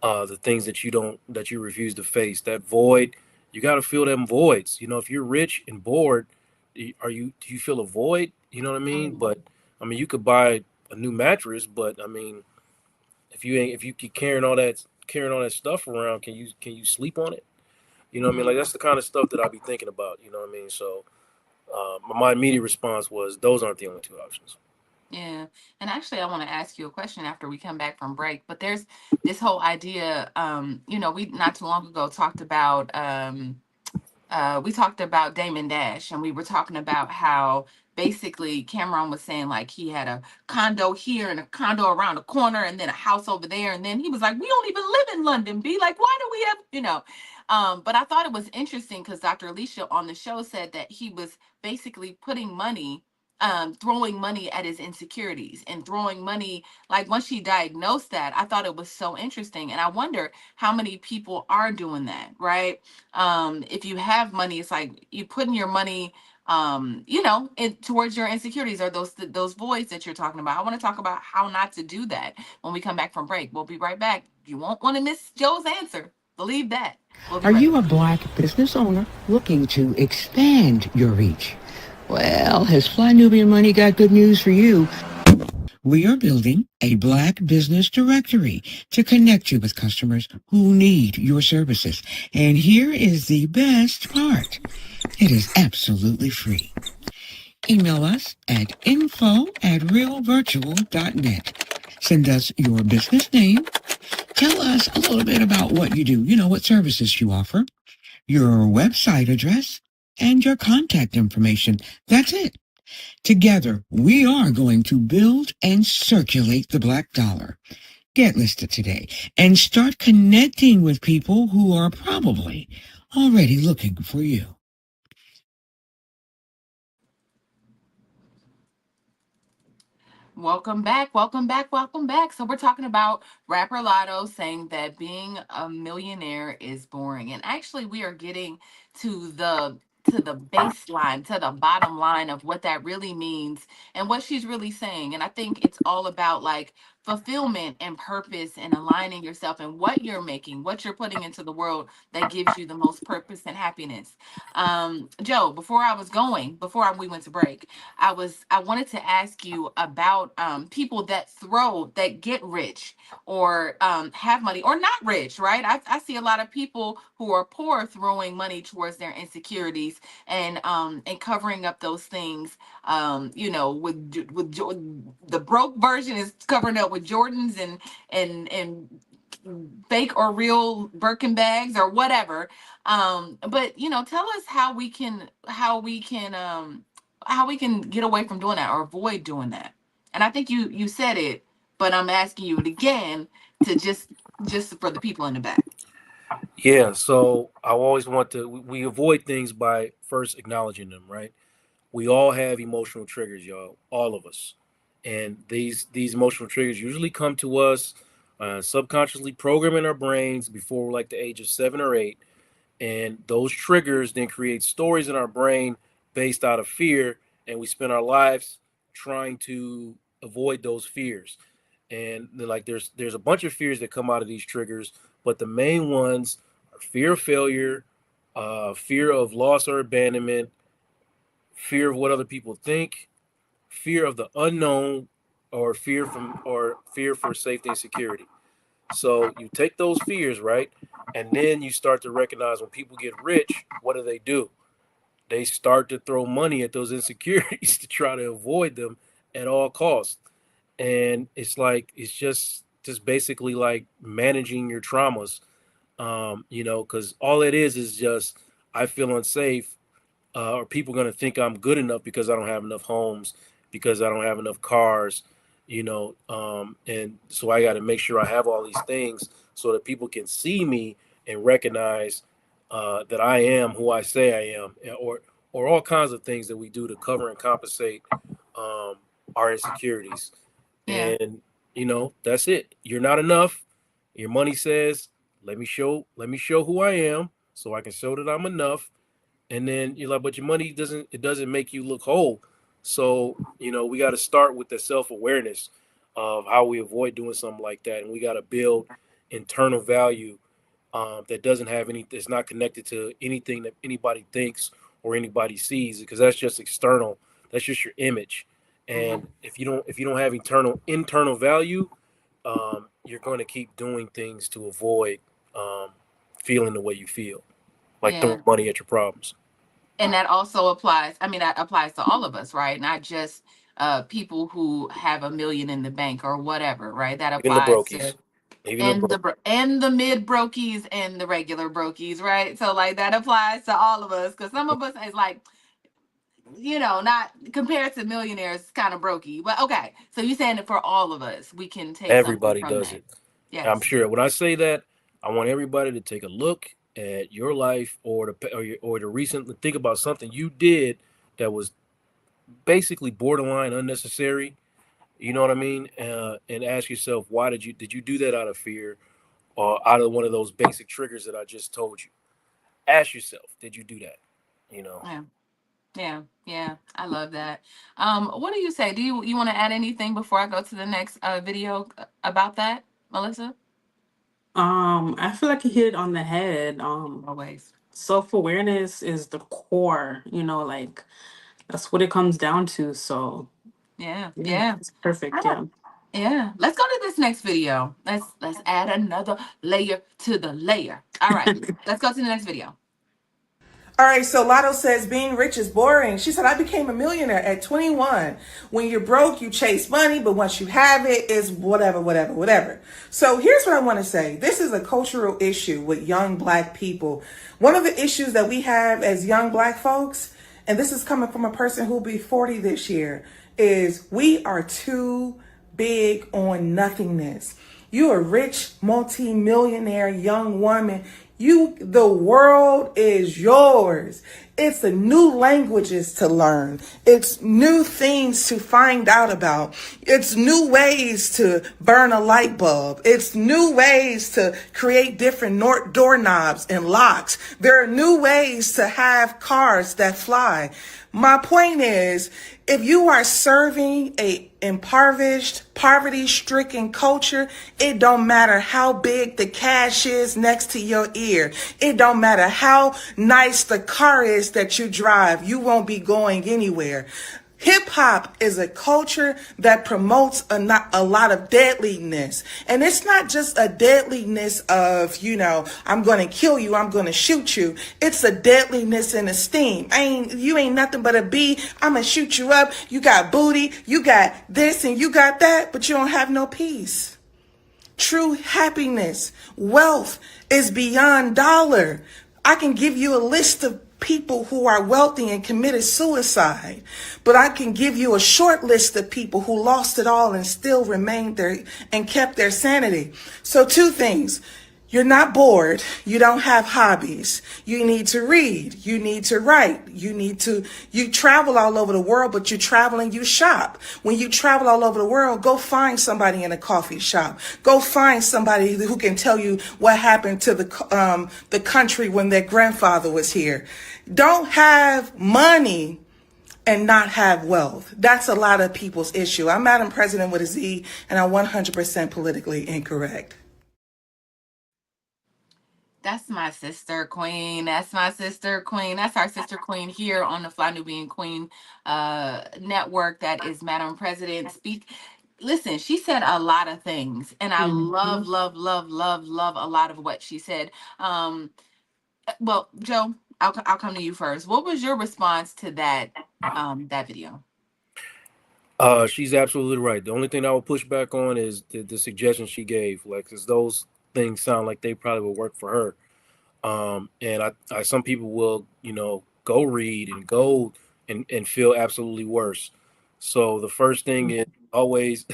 C: the things that you refuse to face. That void, you got to fill them voids. If you're rich and bored, do you feel a void? You know what I mean? But I mean, you could buy a new mattress, but I mean, if you keep carrying all that stuff around, can you sleep on it? You know what I mean? Like, that's the kind of stuff that I be thinking about. You know what I mean? So my immediate response was those aren't the only two options.
B: Yeah. And actually, I want to ask you a question after we come back from break. But there's this whole idea, we not too long ago we talked about Damon Dash, and we were talking about how basically Cameron was saying like he had a condo here and a condo around the corner and then a house over there. And then he was like, we don't even live in London, be like, why do we have. But I thought it was interesting because Dr. Alicia on the show said that he was basically putting money, throwing money at his insecurities and throwing money. Like, once she diagnosed that, I thought it was so interesting. And I wonder how many people are doing that, right? If you have money, it's like you putting your money towards your insecurities or those voids that you're talking about. I want to talk about how not to do that when we come back from break. We'll be right back. You won't want to miss Joe's answer, believe that. We'll be
J: Are
B: right
J: you a
B: back.
J: black business owner looking to expand your reach? Well, has Fly Nubian Money got good news for you? We are building a black business directory to connect you with customers who need your services. And here is the best part. It is absolutely free. Email us at info@realvirtual.net. Send us your business name. Tell us a little bit about what you do, what services you offer, your website address, and your contact information. That's it. Together, we are going to build and circulate the black dollar. Get listed today and start connecting with people who are probably already looking for you.
B: Welcome back, welcome back, welcome back. So we're talking about rapper Latto saying that being a millionaire is boring. And actually we are getting to the baseline, to the bottom line of what that really means and what she's really saying. And I think it's all about like fulfillment and purpose and aligning yourself and what you're making, what you're putting into the world that gives you the most purpose and happiness. Joe, before we went to break, I wanted to ask you about people that get rich or have money or not rich, right? I see a lot of people who are poor throwing money towards their insecurities and covering up those things. The broke version is covering up with Jordans and fake or real Birkin bags or whatever. But tell us how we can get away from doing that or avoid doing that. And I think you said it, but I'm asking you it again to just for the people in the back.
C: Yeah, so I always want to. We avoid things by first acknowledging them, right? We all have emotional triggers, y'all, all of us, and these emotional triggers usually come to us subconsciously programming our brains before we're like the age of 7 or 8, and those triggers then create stories in our brain based out of fear, and we spend our lives trying to avoid those fears. And like there's a bunch of fears that come out of these triggers, but the main ones are fear of failure, fear of loss or abandonment, fear of what other people think, fear of the unknown, or fear for safety and security. So you take those fears, right? And then you start to recognize when people get rich, what do? They start to throw money at those insecurities to try to avoid them at all costs. And it's like it's just basically like managing your traumas, because all it is just I feel unsafe, or people going to think I'm good enough because I don't have enough homes, because I don't have enough cars, and so I got to make sure I have all these things so that people can see me and recognize that I am who I say I am, or all kinds of things that we do to cover and compensate our insecurities.
B: Yeah.
C: And that's it. You're not enough. Your money says, let me show who I am so I can show that I'm enough. And then you're like, but your money doesn't make you look whole. So, we got to start with the self-awareness of how we avoid doing something like that. And we got to build internal value that doesn't have it's not connected to anything that anybody thinks or anybody sees, because that's just external. That's just your image. And if you don't have internal value, you're going to keep doing things to avoid feeling the way you feel, like throwing money at your problems.
B: And that also applies. I mean, that applies to all of us, right? Not just people who have $1 million in the bank or whatever, right? That
C: Even the
B: applies to
C: brokies. Even
B: and the mid brokies and the regular brokies, right? So like that applies to all of us, because some of us is like, not compared to millionaires, kind of brokey. But okay, so you're saying that for all of us, we can take
C: everybody
B: something from
C: does
B: that.
C: it.
B: Yes.
C: I'm sure when I say that, I want everybody to take a look at your life or to recently think about something you did that was basically borderline unnecessary. You know what I mean? And ask yourself, why did you do that out of fear or out of one of those basic triggers that I just told you? Ask yourself, did you do that?
B: Yeah, I love that. What do you say? Do you want to add anything before I go to the next video about that, Melissa?
D: I feel like you hit it on the head.
B: Always.
D: Self-awareness is the core, like that's what it comes down to. So
B: Yeah.
D: it's perfect.
B: Yeah. Let's go to this next video. Let's add another layer to the layer. All right. Let's go to the next video.
K: All right, so Latto says being rich is boring. She said, I became a millionaire at 21. When you're broke, you chase money, but once you have it, it's whatever. So here's what I want to say. This is a cultural issue with young black people. One of the issues that we have as young black folks, and this is coming from a person who'll be 40 this year, is we are too big on nothingness. You're a rich, multi-millionaire young woman. The world is yours. It's the new languages to learn. It's new things to find out about. It's new ways to burn a light bulb. It's new ways to create different doorknobs and locks. There are new ways to have cars that fly. My point is, if you are serving a impoverished, poverty-stricken culture, it don't matter how big the cash is next to your ear. It don't matter how nice the car is that you drive. You won't be going anywhere. Hip hop is a culture that promotes a lot of deadliness. And it's not just a deadliness of, I'm going to kill you, I'm going to shoot you. It's a deadliness in esteem. You ain't nothing but a bee. I'm going to shoot you up. You got booty, you got this and you got that, but you don't have no peace. True happiness, wealth is beyond dollar. I can give you a list of people who are wealthy and committed suicide, but I can give you a short list of people who lost it all and still remained there and kept their sanity. So 2 things. You're not bored. You don't have hobbies. You need to read. You need to write. You travel all over the world, but you travel and you shop. When you travel all over the world, go find somebody in a coffee shop. Go find somebody who can tell you what happened to the country when their grandfather was here. Don't have money and not have wealth. That's a lot of people's issue. I'm Madam President with a Z, and I'm 100% politically incorrect.
B: That's my sister queen. That's my sister queen. That's our sister queen here on the Fly Nubian Queen network. That is Madam President speak. Listen, she said a lot of things, and I love, love, love, love, love a lot of what she said. Well, Joe, I'll come to you first. What was your response to that video?
C: She's absolutely right. The only thing I would push back on is the suggestion she gave, like, because those things sound like they probably would work for her. And some people will, go read and go and feel absolutely worse. So the first thing is always,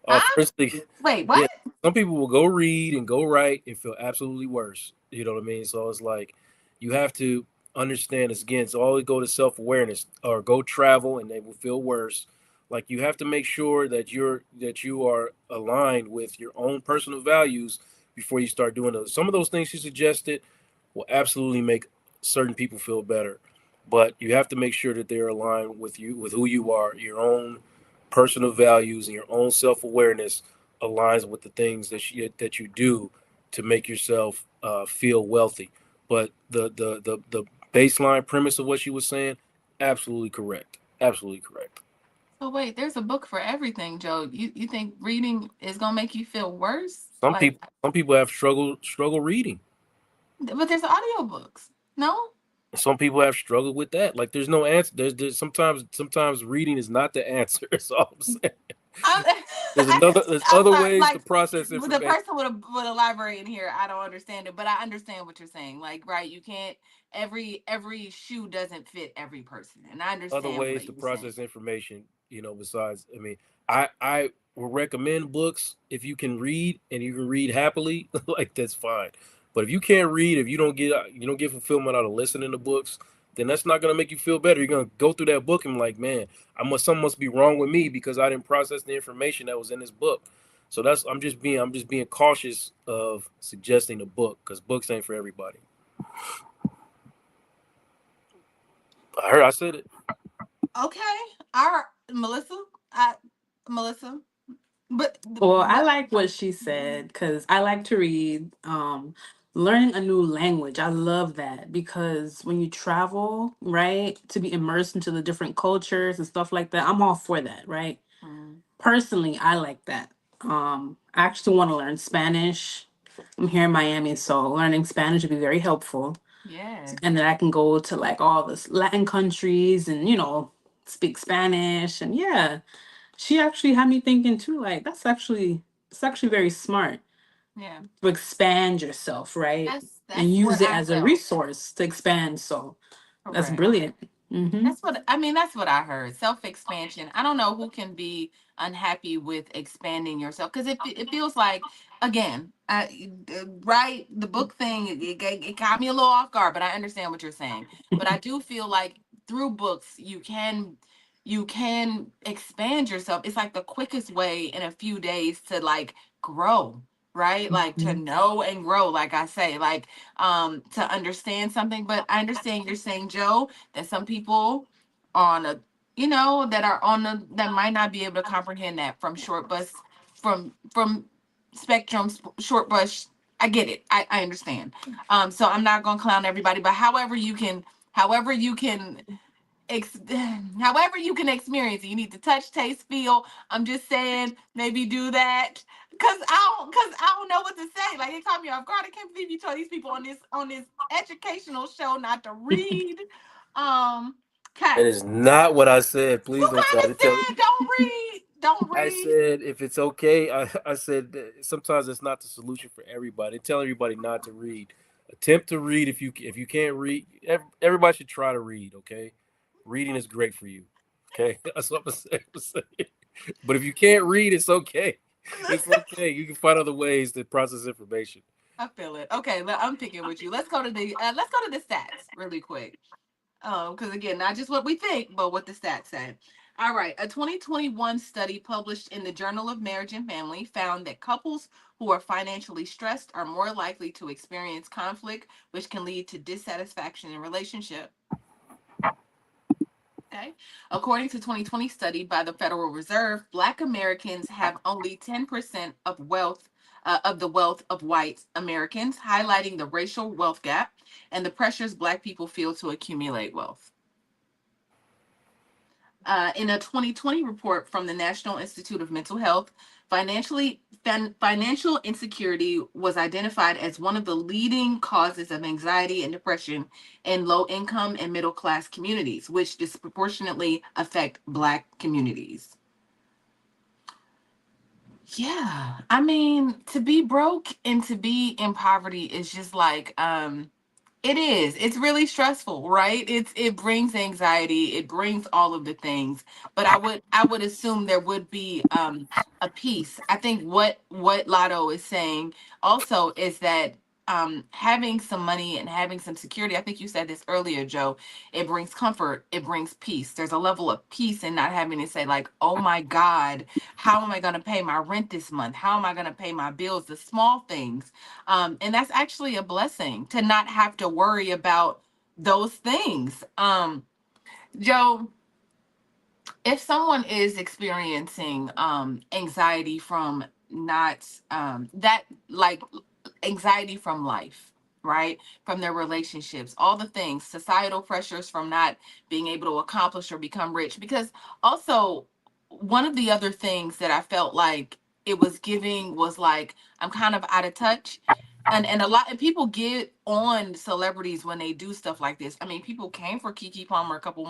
B: Huh?
C: first thing,
B: Wait,
C: yeah,
B: what?
C: some people will go read and go write and feel absolutely worse. You know what I mean? So it's like you have to understand this again. So always go to self awareness or go travel and they will feel worse. Like you have to make sure that you are aligned with your own personal values before you start doing those. Some of those things you suggested will absolutely make certain people feel better, but you have to make sure that they're aligned with you, with who you are, your own personal values, and your own self awareness aligns with the things that you do to make yourself feel wealthy. But the baseline premise of what she was saying, absolutely correct. Absolutely correct.
B: So wait, there's a book for everything, Joe. You think reading is gonna make you feel worse?
C: Some
B: Like,
C: people some people have struggle reading.
B: but there's audiobooks. No?
C: Some people have struggled with that. Like there's no answer. There's sometimes reading is not the answer. That's all I'm saying.
B: I'm,
C: There's
B: I'm
C: other
B: sorry.
C: ways to
B: Like
C: process
B: the
C: information.
B: person would elaborate in here. I don't understand it, but I understand what you're saying. Like, right? You can't. Every shoe doesn't fit every person, and I
C: Other
B: understand
C: ways
B: what
C: to
B: you're saying.
C: process information, besides, I mean, I would recommend books if you can read and you can read happily, like that's fine. But if you can't read, if you don't get fulfillment out of listening to books, then that's not gonna make you feel better. You're gonna go through that book and like, man, something must be wrong with me because I didn't process the information that was in this book. So I'm just being cautious of suggesting a book because books ain't for everybody. I said it.
B: Okay, all right, Melissa. I Melissa, but
D: Well, I
B: but
D: like what she said because I like to read. Learning a new language, I love that because when you travel, right, to be immersed into the different cultures and stuff like that, I'm all for that, right?
B: mm,
D: Personally, I like that. I actually want to learn Spanish. I'm here in Miami, so learning Spanish would be very helpful.
B: yes,
D: And then I can go to like all the Latin countries and, speak Spanish. And yeah, she actually had me thinking too, like it's actually very smart
B: yeah.
D: to expand yourself, right?
B: That's
D: And use
B: what
D: it
B: I
D: as a
B: felt.
D: resource to expand. So that's
B: Correct.
D: brilliant. Mm-hmm.
B: That's what I mean. That's what I heard. Self expansion. I don't know who can be unhappy with expanding yourself because it feels like again, right? The book thing it caught me a little off guard, but I understand what you're saying. But I do feel like through books you can expand yourself. It's like the quickest way in a few days to like grow, right? Like to know and grow. Like I say, like to understand something. But I understand you're saying, Joe, that some people on a that are on the that might not be able to comprehend that from short bus from spectrum short bus. I get it. I understand. So I'm not gonna clown everybody, but however you can ex- however you can experience it, you need to touch, taste, feel. I'm just saying, maybe do that. Cause I don't know what to say. Like it caught me off guard. I can't believe you told these people on this educational show not to read. Okay.
C: That is not what I said.
B: You
C: Please don't try
B: kind
C: to
B: of
C: tell.
B: said don't read. Don't
C: I
B: read.
C: said if it's okay. I said that sometimes it's not the solution for everybody. Tell everybody not to read. Attempt to read if you can't read. Everybody should try to read. Okay, reading is great for you. Okay, that's what I'm saying. But if you can't read, it's okay. It's okay. You can find other ways to process information.
B: I feel it. Okay, I'm picking with you. Let's go to the stats really quick. Because again, not just what we think, but what the stats say. All right, a 2021 study published in the Journal of Marriage and Family found that couples who are financially stressed are more likely to experience conflict, which can lead to dissatisfaction in relationship. Okay. According to 2020 study by the Federal Reserve, Black Americans have only 10% of the wealth of white Americans, highlighting the racial wealth gap and the pressures Black people feel to accumulate wealth. In a 2020 report from the National Institute of Mental Health, financial insecurity was identified as one of the leading causes of anxiety and depression in low income and middle class communities, which disproportionately affect Black communities. Yeah, I mean, to be broke and to be in poverty is just like, it is. It's really stressful, right? It brings anxiety. It brings all of the things. But I would assume there would be a peace. I think what Lotto is saying also is that having some money and having some security. I think you said this earlier, Joe. It brings comfort. It brings peace. There's a level of peace in not having to say like, "Oh my God, how am I going to pay my rent this month? How am I going to pay my bills?" The small things, and that's actually a blessing to not have to worry about those things. Joe, if someone is experiencing anxiety from not that like anxiety from life, right, from their relationships, all the things, societal pressures from not being able to accomplish or become rich, because also one of the other things that I felt like it was giving was like I'm kind of out of touch. And a lot of people get on celebrities when they do stuff like this. I mean, people came for Kiki Palmer a couple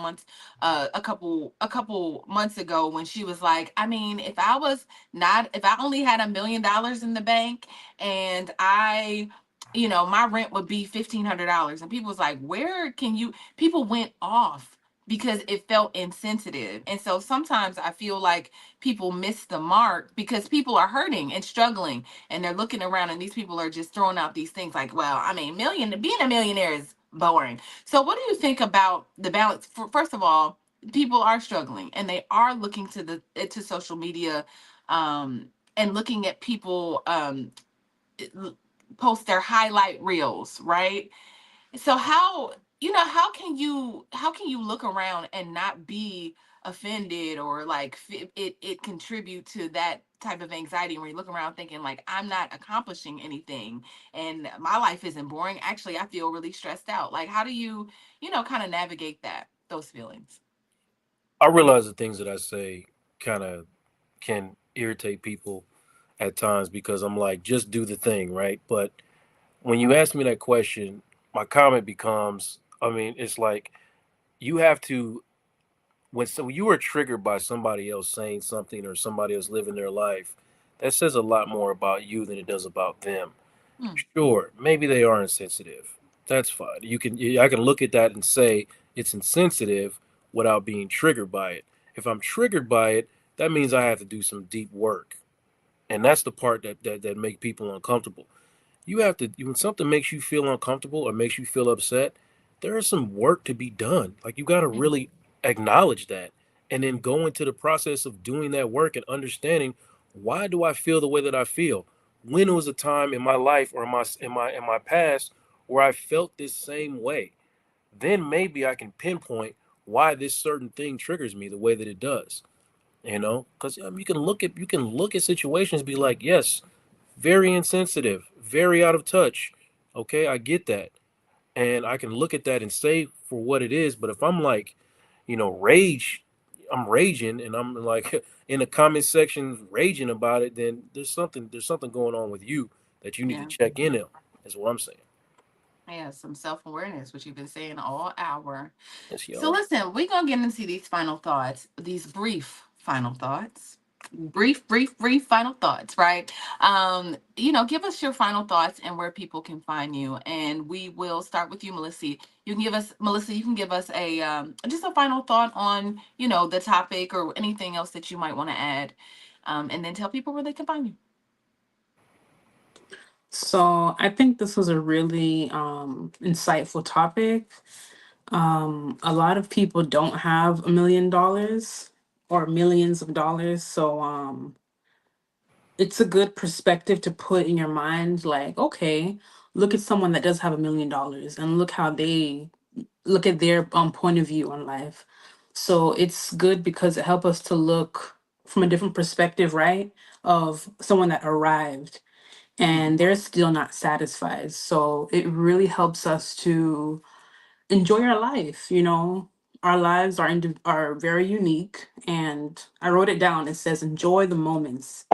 B: months ago when she was like, I mean, if I only had $1 million in the bank and my rent would be $1,500. And people was like, where can you, people went off because it felt insensitive. And so sometimes I feel like people miss the mark because people are hurting and struggling and they're looking around and these people are just throwing out these things like, well, I mean, being a millionaire is boring. So what do you think about the balance? First of all, people are struggling and they are looking to social media, and looking at people post their highlight reels, right? So how can you look around and not be offended or like it contribute to that type of anxiety where you look around thinking like I'm not accomplishing anything and my life isn't boring. Actually, I feel really stressed out. Like how do you kind of navigate those feelings?
C: I realize the things that I say kind of can irritate people at times because I'm like, just do the thing, right? But when you ask me that question, my comment becomes, I mean, it's like you have to when you are triggered by somebody else saying something or somebody else living their life, that says a lot more about you than it does about them.
B: Hmm.
C: Sure, maybe they are insensitive. That's fine. I can look at that and say it's insensitive without being triggered by it. If I'm triggered by it, that means I have to do some deep work. And that's the part that make people uncomfortable. You have to, when something makes you feel uncomfortable or makes you feel upset, there is some work to be done. Like you got to
B: Mhm.
C: really acknowledge that and then go into the process of doing that work and understanding, why do I feel the way that I feel? When was a time in my life or in my past where I felt this same way? Then maybe I can pinpoint why this certain thing triggers me the way that it does. Because you can look at situations and be like, yes, very insensitive, very out of touch. Okay, I get that. And I can look at that and say for what it is. But if I'm like, I'm raging and I'm like in the comment section raging about it, then there's something going on with you that you need to
B: Yeah.
C: check in on. Is what I'm saying.
B: Yeah, some self-awareness, which you've been saying all hour.
C: Yes,
B: So
C: yo.
B: listen, we're gonna get into these final thoughts, these brief final thoughts. Brief final thoughts, right? Give us your final thoughts and where people can find you. And we will start with you, Melissa. You can give us a just a final thought on, the topic or anything else that you might want to add. And then tell people where they can find you.
D: So I think this was a really insightful topic. A lot of people don't have $1 million or millions of dollars. So it's a good perspective to put in your mind, like, okay, look at someone that does have $1 million and look how they look at their point of view on life. So it's good because it helps us to look from a different perspective, right? Of someone that arrived and they're still not satisfied. So it really helps us to enjoy our life, you know. Our lives are very unique, and I wrote it down. It says enjoy the moments.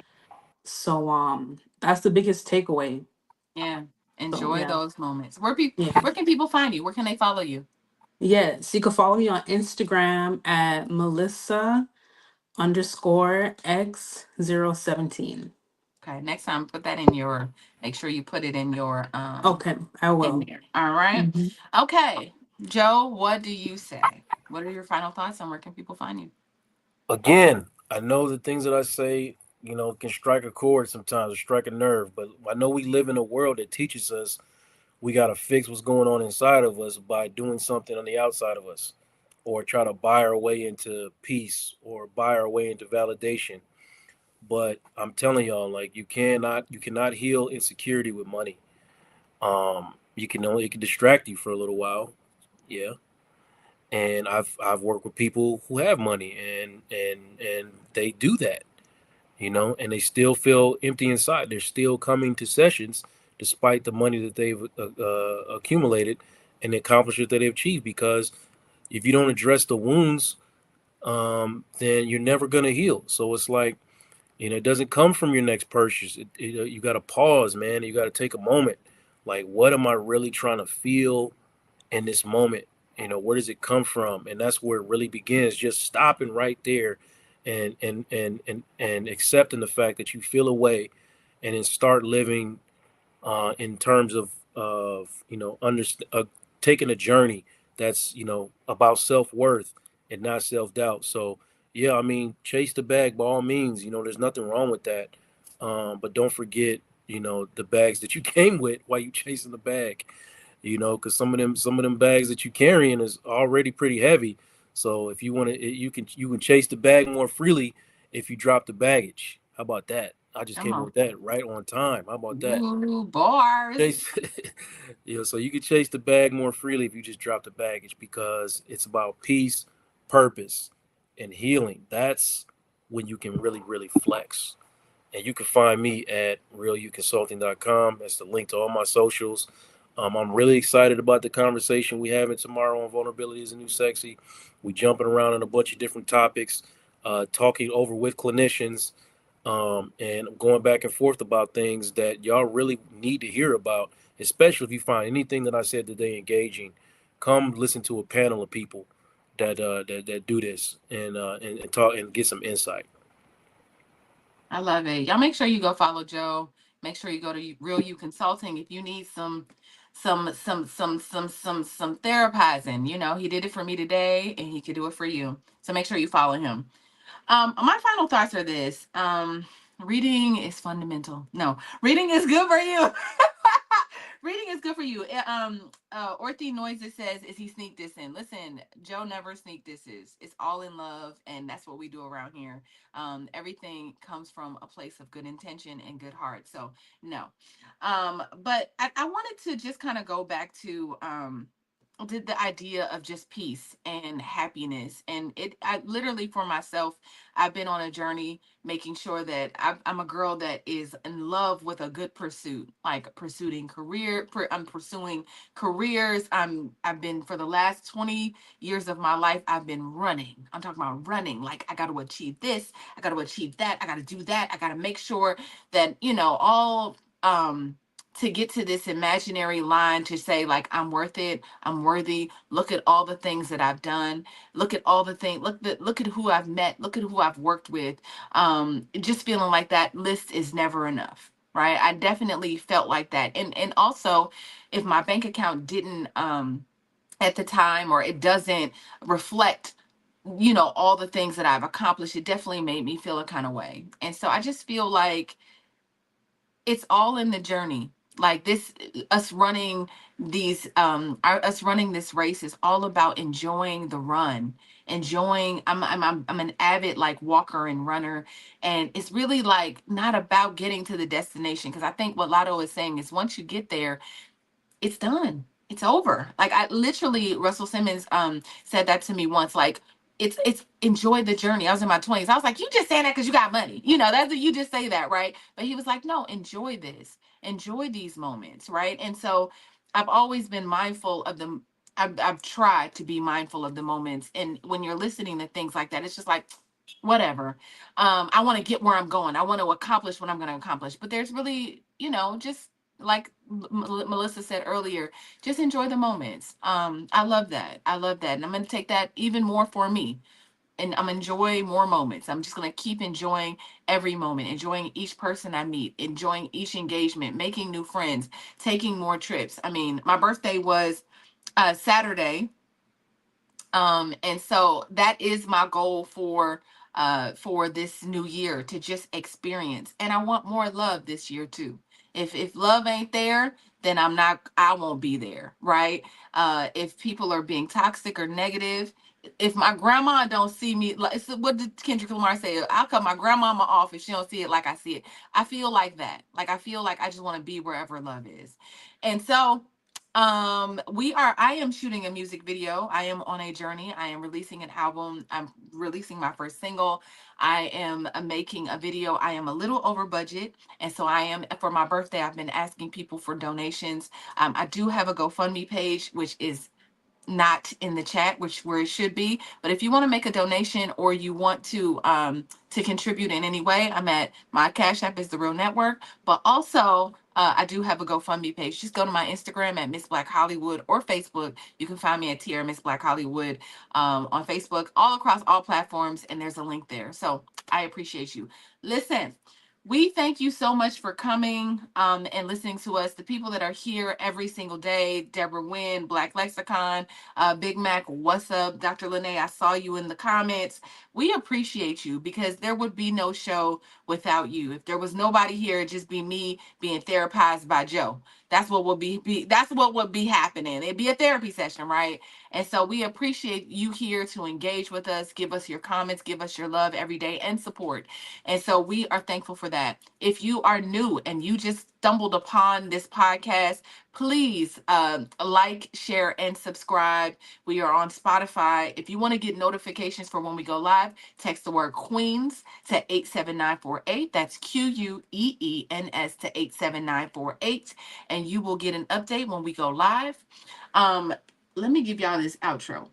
D: So that's the biggest takeaway.
B: Yeah.
D: So
B: Enjoy
D: yeah.
B: those moments.
D: Yeah.
B: Where can people find you? Where can they follow you?
D: Yes, you can follow me on Instagram at Melissa_X017.
B: Okay. Next time put that in your make sure you put it
D: Okay, I
B: in
D: will.
B: there. All right.
D: Mhm.
B: Okay. Joe, what do you say? What are your final thoughts on where can people find you?
C: Again, I know the things that I say, can strike a chord sometimes or strike a nerve, but I know we live in a world that teaches us we got to fix what's going on inside of us by doing something on the outside of us, or try to buy our way into peace or buy our way into validation. But I'm telling y'all, like, you cannot heal insecurity with money. It can distract you for a little while, yeah. And I've worked with people who have money, and they do that, and they still feel empty inside. They're still coming to sessions despite the money that they've accumulated and the accomplishments that they've achieved. Because if you don't address the wounds, then you're never gonna heal. So it's like, it doesn't come from your next purchase. You got to pause, man. You got to take a moment. Like, what am I really trying to feel in this moment? Where does it come from? And that's where it really begins. Just stopping right there, and accepting the fact that you feel a way, and then start living in terms of taking a journey that's about self-worth and not self-doubt. So yeah, I mean, chase the bag by all means. There's nothing wrong with that, but don't forget the bags that you came with while you chasing the bag. Because some of them bags that you carrying is already pretty heavy. So if you want to, you can chase the bag more freely if you drop the baggage. How about that? I just
B: Come
C: came up
B: on.
C: with that right on time. How about that?
B: Ooh, bars.
C: Chase, so you can chase the bag more freely if you just drop the baggage, because it's about peace, purpose, and healing. That's when you can really, really flex. And you can find me at realuconsulting.com. That's the link to all my socials. I'm really excited about the conversation we having tomorrow on vulnerability is a new sexy. We jumping around on a bunch of different topics, talking over with clinicians, and going back and forth about things that y'all really need to hear about, especially if you find anything that I said today engaging. Come listen to a panel of people that do this, and talk and get some insight.
B: I love it. Y'all make sure you go follow Joe. Make sure you go to Real You Consulting if you need some therapizing. He did it for me today and he could do it for you. So make sure you follow him. My final thoughts are this. Reading is fundamental. No, reading is good for you. Reading is good for you. Orthy Noises says, is he sneak dissing? Listen, Joe never sneak disses. It's all in love, and that's what we do around here. Everything comes from a place of good intention and good heart. So no. But I wanted to just kind of go back to the idea of just peace and happiness. And I literally, for myself, I've been on a journey making sure that I'm a girl that is in love with a good pursuit, like I'm pursuing careers. I've been, for the last 20 years of my life, I've been running. I'm talking about running. Like, I got to achieve this, I got to achieve that, I got to do that, I got to make sure that, all to get to this imaginary line to say, like, I'm worth it, I'm worthy. Look at all the things that I've done. Look at all the things. Look at who I've met. Look at who I've worked with. Just feeling like that list is never enough. Right. I definitely felt like that. And also, if my bank account didn't at the time, or it doesn't reflect all the things that I've accomplished, it definitely made me feel a kind of way. And so I just feel like it's all in the journey. Like this, us running us running this race is all about enjoying the run, enjoying. I'm an avid, like, walker and runner, and it's really, like, not about getting to the destination, because I think what Lotto is saying is, once you get there, it's done. It's over. Like, I literally, Russell Simmons said that to me once, like, it's enjoy the journey. I was in my 20s. I was like, you just saying that because you got money. That's what you just say that, right? But he was like, no, enjoy this. Enjoy these moments, right? And so I've always been mindful of them. I've tried to be mindful of the moments. And when you're listening to things like that, it's just like, whatever. I want to get where I'm going. I want to accomplish what I'm going to accomplish. But there's really, just like Melissa said earlier, just enjoy the moments. I love that. I love that. And I'm going to take that even more for me. And I'm enjoying more moments. I'm just going to keep enjoying every moment, enjoying each person I meet, enjoying each engagement, making new friends, taking more trips. I mean, my birthday was Saturday. And so that is my goal for this new year, to just experience. And I want more love this year too. If love ain't there, then I won't be there, right? If people are being toxic or negative, if my grandma don't see me, like, what did Kendrick Lamar say? I'll cut my grandmama off if she don't see it like I see it. I feel like that. Like, I feel like I just want to be wherever love is. And so I am shooting a music video. I am on a journey. I am releasing an album. I'm releasing my first single. I am making a video. I am a little over budget. And so for my birthday, I've been asking people for donations. I do have a GoFundMe page, which is not in the chat, where it should be. But if you want to make a donation, or you want to contribute in any way, my Cash App is The Real Network. But also, I do have a GoFundMe page. Just go to my Instagram at Miss Black Hollywood, or Facebook. You can find me at Tierra Miss Black Hollywood on Facebook, all across all platforms, and there's a link there. So I appreciate you. Listen, we thank you so much for coming and listening to us. The people that are here every single day: Deborah Wynn, Black Lexicon, Big Mac, what's up? Dr. Lene, I saw you in the comments. We appreciate you, because there would be no show without you. If there was nobody here, it'd just be me being therapized by Joe. That's what would be happening. It'd be a therapy session, right? And so we appreciate you here to engage with us, give us your comments, give us your love every day, and support. And so we are thankful for that. If you are new and you just stumbled upon this podcast, please like, share, and subscribe. We are on Spotify. If you want to get notifications for when we go live, text the word Queens to 87948. That's QUEENS to 87948. And you will get an update when we go live. Let me give y'all this outro,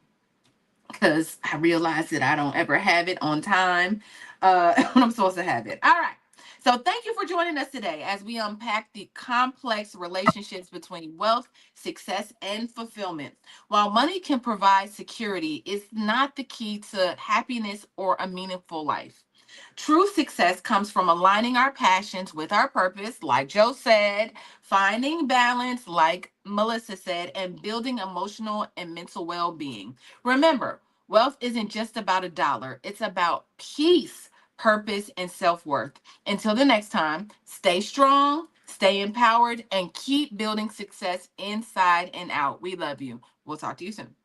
B: because I realize that I don't ever have it on time when I'm supposed to have it. All right. So thank you for joining us today as we unpack the complex relationships between wealth, success, and fulfillment. While money can provide security, it's not the key to happiness or a meaningful life. True success comes from aligning our passions with our purpose, like Joe said, finding balance, like Melissa said, and building emotional and mental well being. Remember, wealth isn't just about a dollar, it's about peace, purpose, and self worth. Until the next time, stay strong, stay empowered, and keep building success inside and out. We love you. We'll talk to you soon.